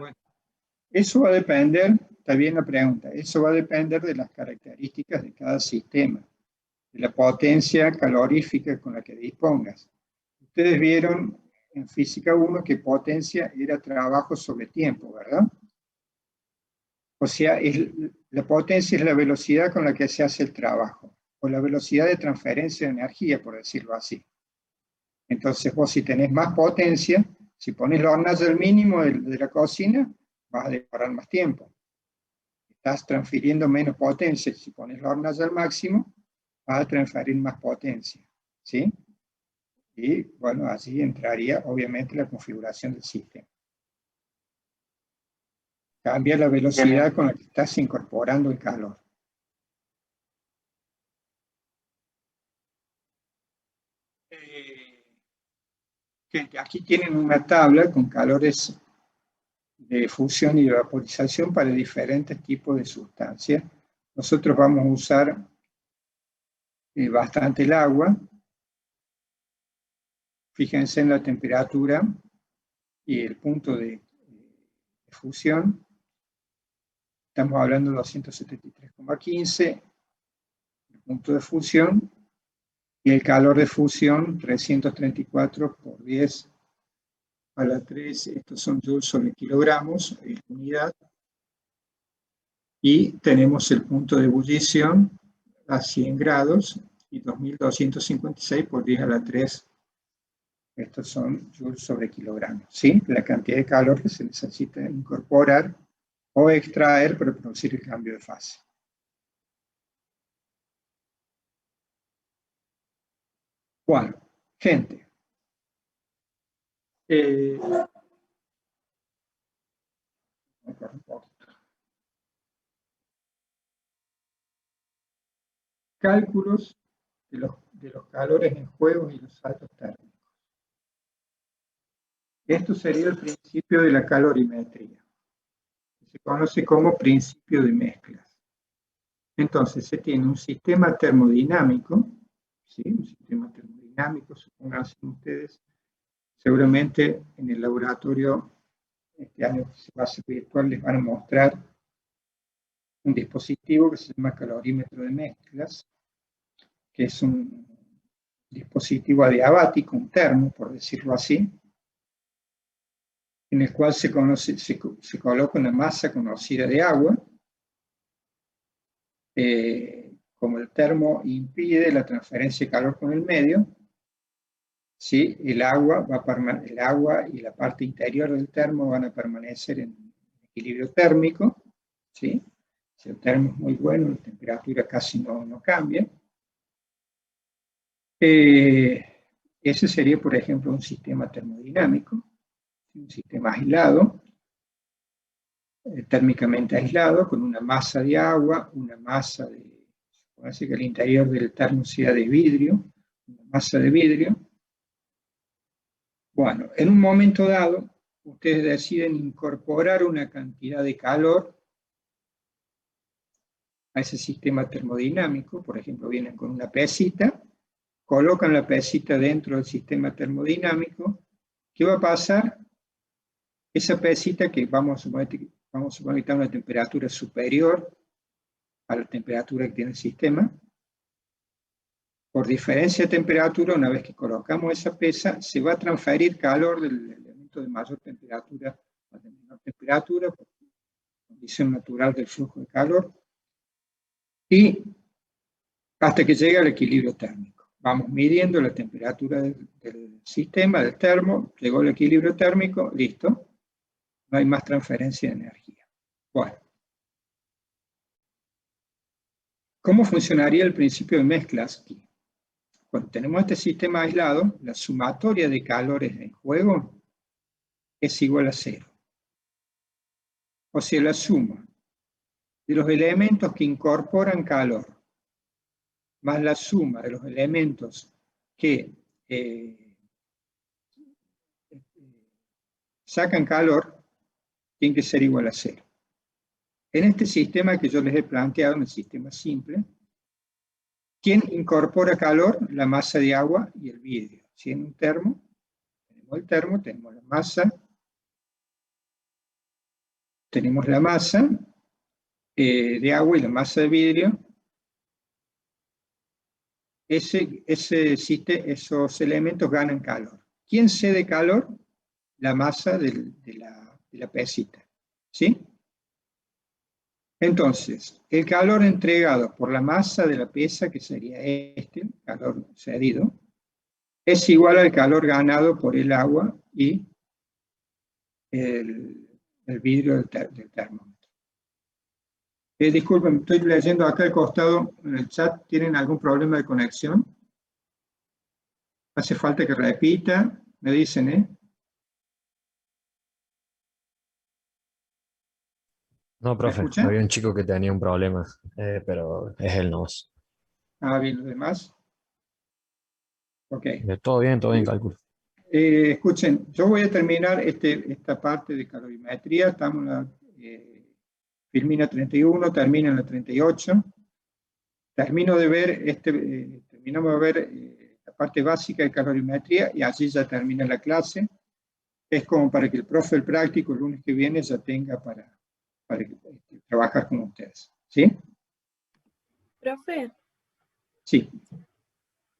Eso va a depender, está bien la pregunta, eso va a depender de las características de cada sistema, de la potencia calorífica con la que dispongas. Ustedes vieron en Física 1 que potencia era trabajo sobre tiempo, ¿verdad? O sea, la potencia es la velocidad con la que se hace el trabajo, o la velocidad de transferencia de energía, por decirlo así. Entonces vos si tenés más potencia, si pones la hornalla al mínimo de la cocina, vas a demorar más tiempo. Estás transfiriendo menos potencia. Si pones la hornalla al máximo, vas a transferir más potencia. ¿Sí? Y bueno, así entraría obviamente la configuración del sistema. Cambia la velocidad con la que estás incorporando el calor. Aquí tienen una tabla con calores de fusión y de vaporización para diferentes tipos de sustancias. Nosotros vamos a usar bastante el agua. Fíjense en la temperatura y el punto de fusión. Estamos hablando de 273,15, el punto de fusión, y el calor de fusión 334 por 10 a la 3, estos son joules sobre kilogramos, es unidad. Y tenemos el punto de ebullición a 100 grados y 2256 por 10 a la 3 Estos son joules sobre kilogramos, ¿sí? La cantidad de calor que se necesita incorporar o extraer para producir el cambio de fase. Bueno, gente. Cálculos de los calores en juegos y los saltos térmicos. Esto sería el principio de la calorimetría. Se conoce como principio de mezclas. Entonces, se tiene un sistema termodinámico, ¿sí? Un sistema termodinámico, supongan ustedes, seguramente en el laboratorio, este año que se va a hacer virtual, les van a mostrar un dispositivo que se llama calorímetro de mezclas, que es un dispositivo adiabático, un termo, por decirlo así, en el cual se coloca una masa conocida de agua. Como el termo impide la transferencia de calor con el medio, ¿sí? el agua y la parte interior del termo van a permanecer en equilibrio térmico, ¿sí? Si el termo es muy bueno, la temperatura casi no cambia. Ese sería, por ejemplo, un sistema termodinámico, un sistema aislado, térmicamente aislado, con una masa de agua, una masa de, parece que el interior del termo sea de vidrio, una masa de vidrio. Bueno, en un momento dado, ustedes deciden incorporar una cantidad de calor a ese sistema termodinámico. Por ejemplo, vienen con una pesita, colocan la pesita dentro del sistema termodinámico. ¿Qué va a pasar? Esa pesita, que vamos a suponer que está a una temperatura superior a la temperatura que tiene el sistema, por diferencia de temperatura, una vez que colocamos esa pesa, se va a transferir calor del elemento de mayor temperatura a de menor temperatura, por condición natural del flujo de calor, y hasta que llegue al equilibrio térmico. Vamos midiendo la temperatura del sistema, del termo, llegó al equilibrio térmico, listo, no hay más transferencia de energía. Bueno, ¿cómo funcionaría el principio de mezclas aquí? Cuando tenemos este sistema aislado, la sumatoria de calores en juego es igual a 0. O sea, la suma de los elementos que incorporan calor más la suma de los elementos que sacan calor tiene que ser igual a 0. En este sistema que yo les he planteado, en el sistema simple, ¿quién incorpora calor? La masa de agua y el vidrio. Si en un termo, tenemos el termo, tenemos la masa de agua y la masa de vidrio. Esos elementos ganan calor. ¿Quién cede calor? La masa de la pesita. ¿Sí? Entonces, el calor entregado por la masa de la pesa, que sería el calor cedido, es igual al calor ganado por el agua y el vidrio del termómetro. Disculpen, estoy leyendo acá al costado en el chat. ¿Tienen algún problema de conexión? ¿Hace falta que repita? Me dicen, ¿eh? No, profe, había un chico que tenía un problema, pero es él nomás. Ah, bien, los demás. Ok. Todo bien, cálculo. Escuchen, yo voy a terminar esta parte de calorimetría. Estamos en la Filmina 31, termina en la 38. Terminamos de ver la parte básica de calorimetría y así ya termina la clase. Es como para que el profe, el práctico, el lunes que viene ya tenga para trabajar con ustedes. ¿Sí? Profe. Sí.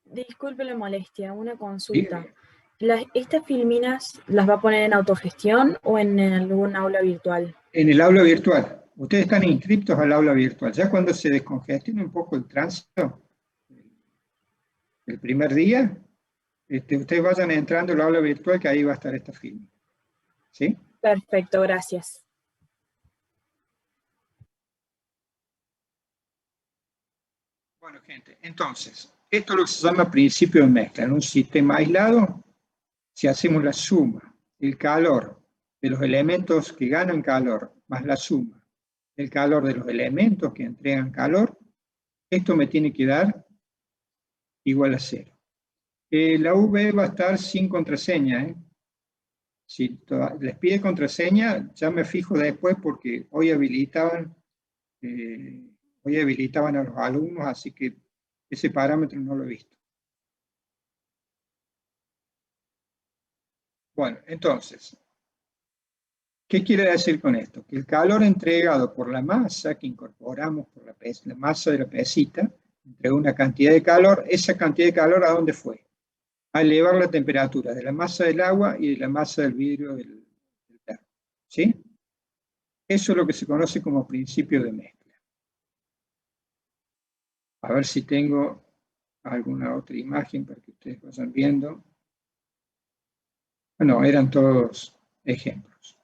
Disculpe la molestia, una consulta. ¿Estas filminas las va a poner en autogestión o en algún aula virtual? En el aula virtual. Ustedes están inscriptos al aula virtual. Ya cuando se descongestione un poco el tránsito, el primer día, Ustedes vayan entrando al aula virtual, que ahí va a estar esta filma. ¿Sí? Perfecto, gracias. Bueno, gente, entonces, esto es lo que se llama principio de mezcla. En un sistema aislado, si hacemos la suma del calor de los elementos que ganan calor más la suma del calor de los elementos que entregan calor, esto me tiene que dar igual a 0. La V va a estar sin contraseña. Si les pide contraseña, ya me fijo después porque hoy habilitaban a los alumnos, así que ese parámetro no lo he visto. Bueno, entonces, ¿qué quiere decir con esto? Que el calor entregado por la masa que incorporamos por la masa de la pesita, entregó una cantidad de calor, esa cantidad de calor ¿a dónde fue? A elevar la temperatura de la masa del agua y de la masa del vidrio del termo. ¿Sí? Eso es lo que se conoce como principio de mezcla. A ver si tengo alguna otra imagen para que ustedes vayan viendo. Bueno, eran todos ejemplos.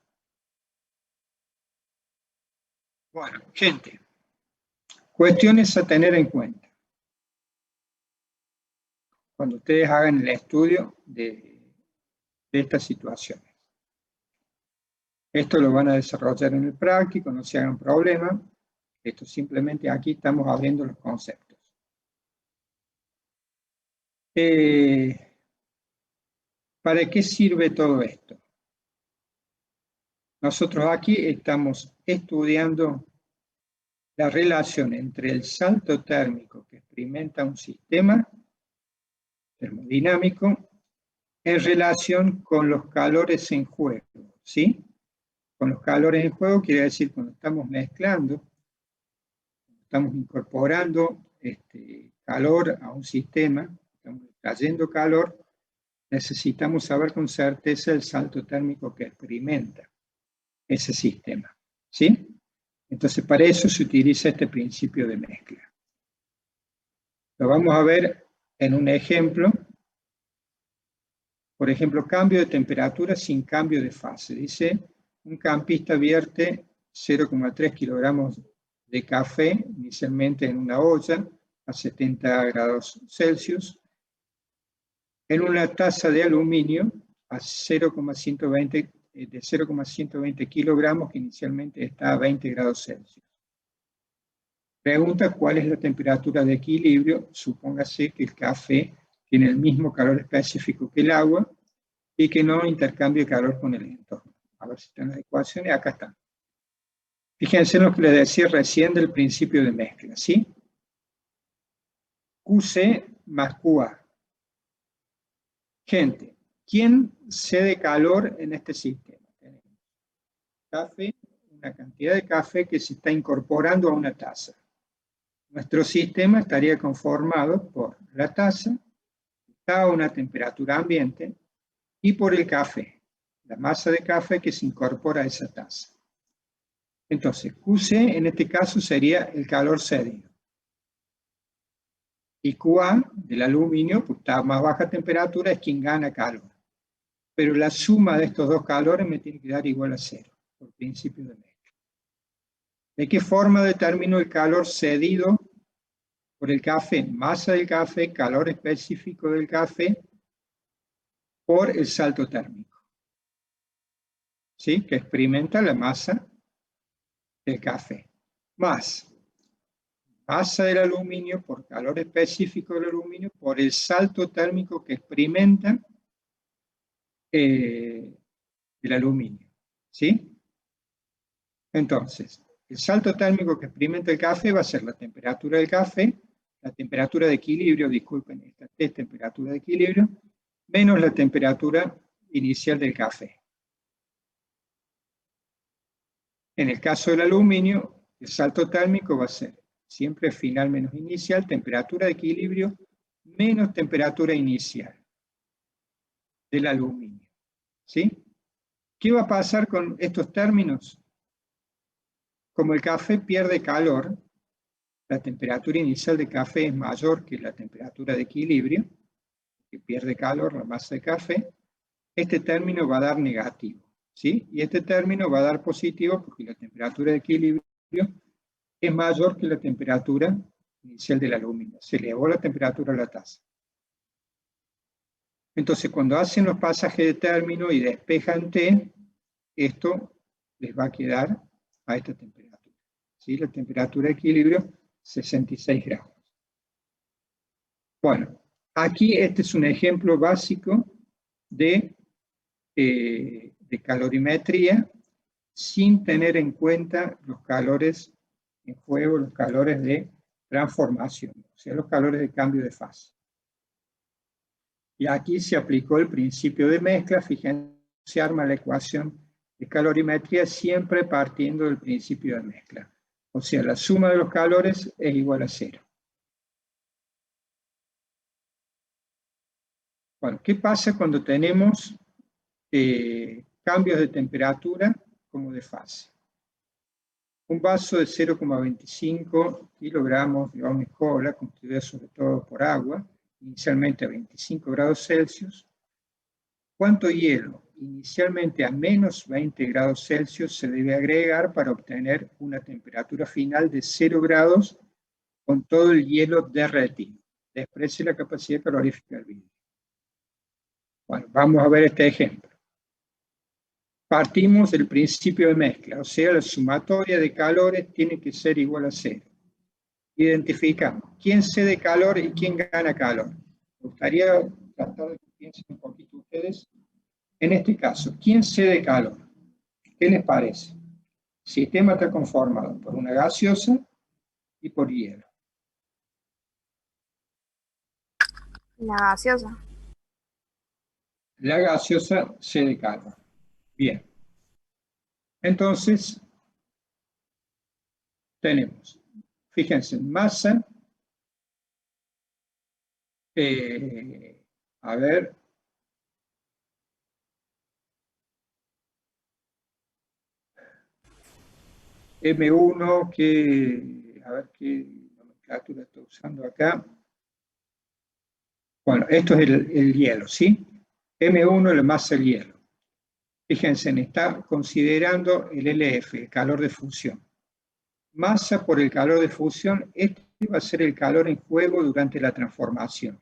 Bueno, gente, cuestiones a tener en cuenta cuando ustedes hagan el estudio de estas situaciones. Esto lo van a desarrollar en el práctico, no se hagan problema. Esto simplemente aquí estamos abriendo los conceptos. ¿Para qué sirve todo esto? Nosotros aquí estamos estudiando la relación entre el salto térmico que experimenta un sistema termodinámico en relación con los calores en juego, ¿sí? Con los calores en juego quiere decir cuando estamos mezclando, estamos incorporando calor a un sistema, estamos extrayendo calor, necesitamos saber con certeza el salto térmico que experimenta ese sistema, ¿sí? Entonces para eso se utiliza este principio de mezcla. Lo vamos a ver en un ejemplo. Por ejemplo, cambio de temperatura sin cambio de fase. Dice, un campista vierte 0,3 kilogramos de café, inicialmente en una olla, a 70 grados Celsius, en una taza de aluminio a 0,120 kilogramos, que inicialmente está a 20 grados Celsius. Pregunta cuál es la temperatura de equilibrio. Supóngase que el café tiene el mismo calor específico que el agua y que no intercambie calor con el entorno. A ver si están las ecuaciones. Acá están. Fíjense en lo que les decía recién del principio de mezcla, ¿sí? QC más QA. Gente, ¿quién cede calor en este sistema? Tenemos café, una cantidad de café que se está incorporando a una taza. Nuestro sistema estaría conformado por la taza, que está a una temperatura ambiente, y por el café, la masa de café que se incorpora a esa taza. Entonces, QC en este caso sería el calor cedido. Y QA del aluminio, pues está a más baja temperatura, es quien gana calor. Pero la suma de estos dos calores me tiene que dar igual a 0, por principio de mezcla. ¿De qué forma determino el calor cedido por el café? Masa del café, calor específico del café, por el salto térmico, ¿sí? Que experimenta la masa del café, más masa del aluminio por calor específico del aluminio, por el salto térmico que experimenta el aluminio, ¿sí? Entonces, el salto térmico que experimenta el café va a ser la temperatura del café, la temperatura de equilibrio, disculpen, esta es temperatura de equilibrio, menos la temperatura inicial del café. En el caso del aluminio, el salto térmico va a ser siempre final menos inicial, temperatura de equilibrio menos temperatura inicial del aluminio, ¿sí? ¿Qué va a pasar con estos términos? Como el café pierde calor, la temperatura inicial del café es mayor que la temperatura de equilibrio, que pierde calor, la masa de café, este término va a dar negativo, ¿sí? Y este término va a dar positivo porque la temperatura de equilibrio es mayor que la temperatura inicial del aluminio. Se elevó la temperatura de la taza. Entonces, cuando hacen los pasajes de término y despejan T, esto les va a quedar a esta temperatura. ¿Sí? La temperatura de equilibrio, 66 grados. Bueno, aquí este es un ejemplo básico de calorimetría sin tener en cuenta los calores en juego, los calores de transformación, o sea, los calores de cambio de fase. Y aquí se aplicó el principio de mezcla. Fíjense, se arma la ecuación de calorimetría siempre partiendo del principio de mezcla. O sea, la suma de los calores es igual a 0. Bueno, ¿qué pasa cuando tenemos cambios de temperatura como de fase? Un vaso de 0,25 kilogramos de agua cola, constituido sobre todo por agua, inicialmente a 25 grados Celsius. ¿Cuánto hielo? Inicialmente a menos 20 grados Celsius se debe agregar para obtener una temperatura final de 0 grados con todo el hielo derretido. Desprecie la capacidad calorífica del vidrio. Bueno, vamos a ver este ejemplo. Partimos del principio de mezcla, o sea, la sumatoria de calores tiene que ser igual a 0. Identificamos quién cede calor y quién gana calor. Me gustaría tratar de que piensen un poquito ustedes. En este caso, ¿quién cede calor? ¿Qué les parece? El sistema está conformado por una gaseosa y por hielo. La gaseosa. La gaseosa cede calor. Bien. Entonces, tenemos, fíjense, masa, a ver, M1, a ver qué nomenclatura estoy usando acá. Bueno, esto es el hielo, ¿sí? M1 es la masa del hielo. Fíjense, está considerando el LF, el calor de fusión. Masa por el calor de fusión, este va a ser el calor en juego durante la transformación.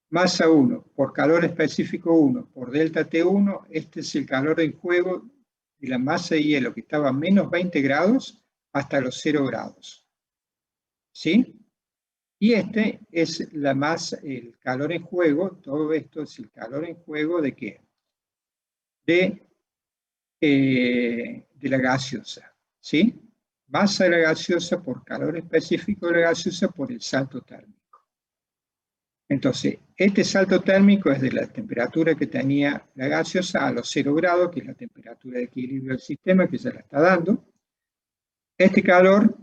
Masa 1 por calor específico 1 por delta T1, este es el calor en juego de la masa de hielo que estaba a menos 20 grados hasta los 0 grados. ¿Sí? Y este es la masa, el calor en juego, todo esto es el calor en juego ¿de qué? De la gaseosa, ¿sí? Masa de la gaseosa por calor específico de la gaseosa por el salto térmico. Entonces, este salto térmico es de la temperatura que tenía la gaseosa a los 0 grados, que es la temperatura de equilibrio del sistema, que se la está dando. Este calor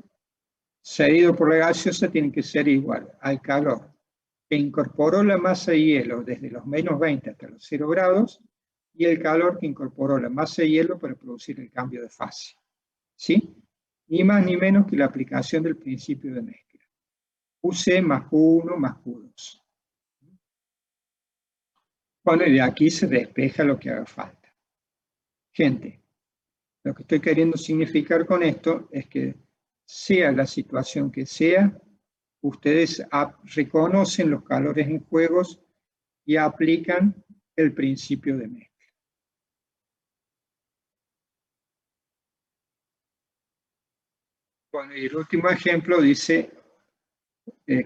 cedido por la gaseosa tiene que ser igual al calor que incorporó la masa de hielo desde los menos 20 hasta los 0 grados, y el calor que incorporó la masa de hielo para producir el cambio de fase. ¿Sí? Ni más ni menos que la aplicación del principio de mezcla. UC más Q1 más Q2. Bueno, y de aquí se despeja lo que haga falta. Gente, lo que estoy queriendo significar con esto es que sea la situación que sea, ustedes reconocen los calores en juegos y aplican el principio de mezcla. Bueno, y el último ejemplo dice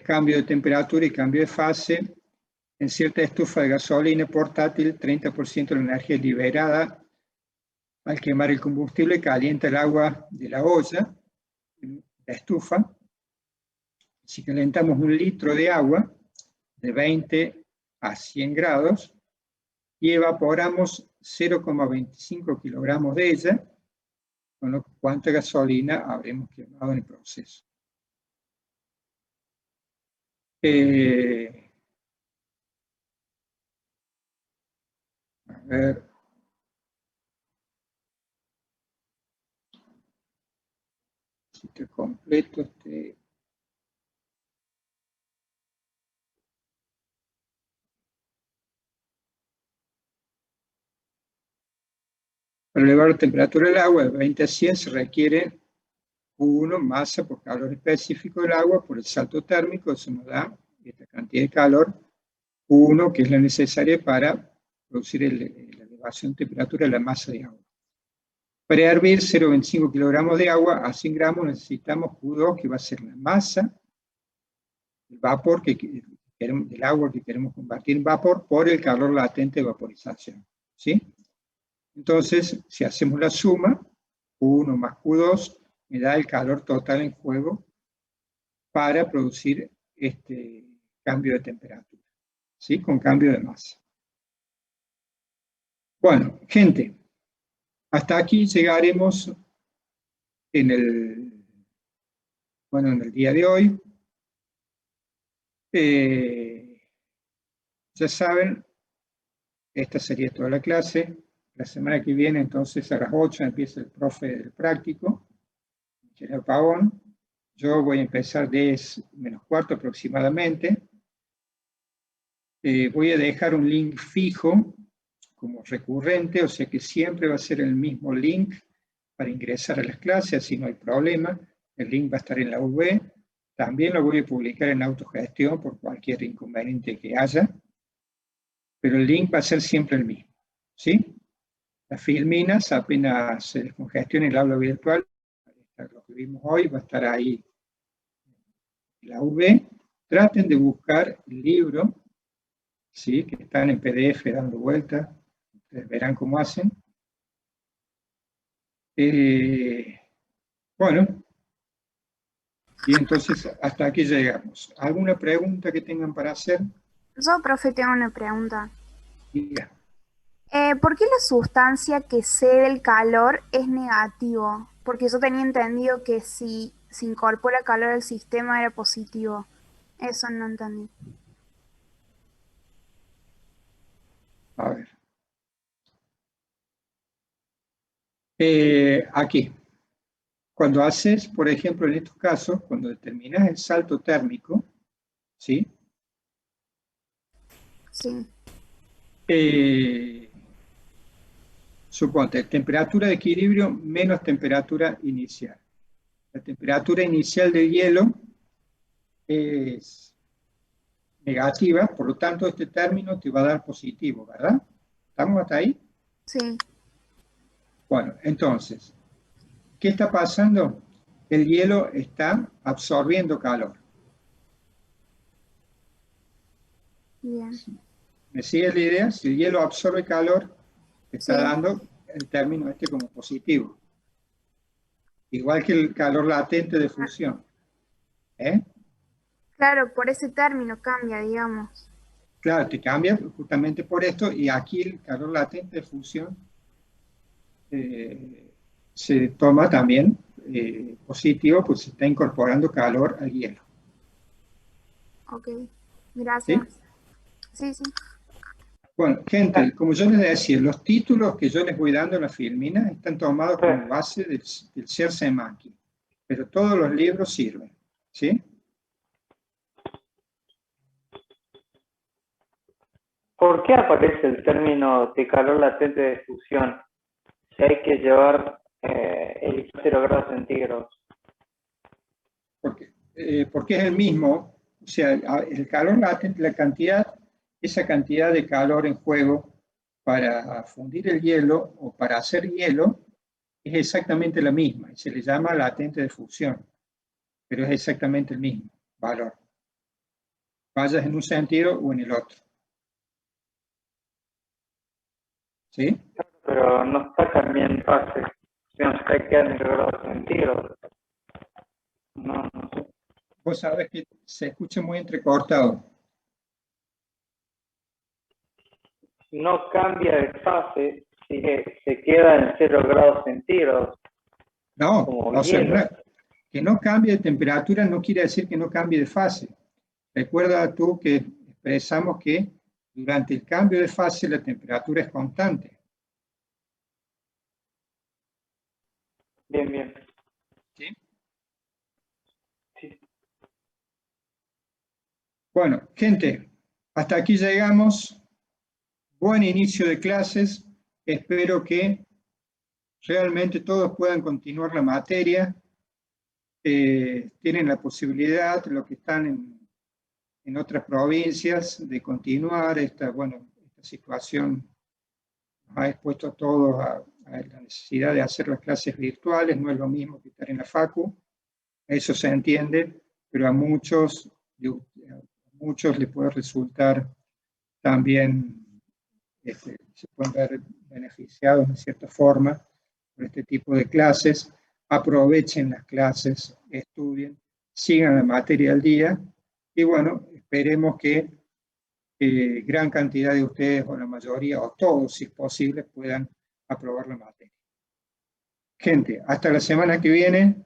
cambio de temperatura y cambio de fase. En cierta estufa de gasolina portátil, 30% de la energía liberada al quemar el combustible calienta el agua de la olla, la estufa. Si calentamos 1 litro de agua de 20 a 100 grados y evaporamos 0,25 kilogramos de ella, con lo cuánta gasolina habremos quemado en el proceso. A ver. Si te completo este. Para elevar la temperatura del agua de 20 a 100 se requiere Q1 masa por calor específico del agua por el salto térmico, eso nos da esta cantidad de calor Q1 que es la necesaria para producir la elevación de temperatura de la masa de agua. Para hervir 0,25 kilogramos de agua a 100 gramos necesitamos Q2 que va a ser la masa, el vapor del agua que queremos convertir en vapor por el calor latente de vaporización. ¿Sí? Entonces, si hacemos la suma, Q1 más Q2 me da el calor total en juego para producir este cambio de temperatura, ¿sí? Con cambio de masa. Bueno, gente, hasta aquí llegaremos en el día de hoy. Ya saben, esta sería toda la clase. La semana que viene, entonces, a las 8 empieza el profe del práctico, ingeniero Pavón. Yo voy a empezar 10 menos cuarto aproximadamente. Voy a dejar un link fijo como recurrente, o sea que siempre va a ser el mismo link para ingresar a las clases, así no hay problema. El link va a estar en la UV. También lo voy a publicar en autogestión por cualquier inconveniente que haya, pero el link va a ser siempre el mismo, ¿sí? Las filminas, apenas se descongestione el aula virtual, lo que vimos hoy va a estar ahí en la UV. Traten de buscar el libro, ¿sí? Que están en PDF dando vueltas, ustedes verán cómo hacen. Bueno, y entonces hasta aquí llegamos. ¿Alguna pregunta que tengan para hacer? Yo, profe, tengo una pregunta. Diga. ¿Por qué la sustancia que cede el calor es negativo? Porque yo tenía entendido que si se incorpora calor al sistema era positivo. Eso no entendí. A ver. Aquí. Cuando haces, por ejemplo, en estos casos, cuando determinas el salto térmico, ¿sí? Sí. Suponte, temperatura de equilibrio menos temperatura inicial. La temperatura inicial del hielo es negativa, por lo tanto este término te va a dar positivo, ¿verdad? ¿Estamos hasta ahí? Sí. Bueno, entonces, ¿qué está pasando? El hielo está absorbiendo calor. Bien. ¿Me sigue la idea? Si el hielo absorbe calor, está dando el término este como positivo. Igual que el calor latente de fusión. Claro, por ese término cambia, digamos. Claro, te cambia justamente por esto, y aquí el calor latente de fusión se toma también positivo, pues se está incorporando calor al hielo. Ok, gracias. Sí, sí. Bueno, gente, como yo les decía, los títulos que yo les voy dando en la filmina están tomados como base del Csikszentmihalyi, pero todos los libros sirven, ¿sí? ¿Por qué aparece el término de calor latente de fusión si hay que llevar el 0 grados centígrados? Porque es el mismo, o sea, el calor latente, esa cantidad de calor en juego para fundir el hielo o para hacer hielo es exactamente la misma, y se le llama latente de fusión, pero es exactamente el mismo valor, vayas en un sentido o en el otro. ¿Sí? Pero no está cambiando en fase, sino se está quedando en grados centígrados. No sé. Vos sabés que se escucha muy entrecortado. No cambia de fase, se queda en 0 grados centígrados. No, o sea, que no cambie de temperatura no quiere decir que no cambie de fase. Recuerda tú que expresamos que durante el cambio de fase la temperatura es constante. Bien, bien. ¿Sí? Sí. Bueno, gente, hasta aquí llegamos. Buen inicio de clases. Espero que realmente todos puedan continuar la materia, tienen la posibilidad, los que están en otras provincias, de continuar. Esta situación nos ha expuesto a todos a la necesidad de hacer las clases virtuales. No es lo mismo que estar en la facu, eso se entiende, pero a muchos les puede resultar también, se pueden ver beneficiados de cierta forma por este tipo de clases. Aprovechen las clases, estudien, sigan la materia al día, y bueno, esperemos que gran cantidad de ustedes, o la mayoría, o todos, si es posible, puedan aprobar la materia. Gente, hasta la semana que viene.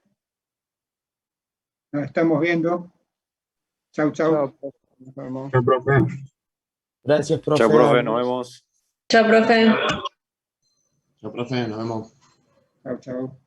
Nos estamos viendo. Chau, chau. Chao, profe. Gracias, profe. Chao, profe, nos vemos. Chao, profe. Chao, profe, nos vemos. Chau, chau.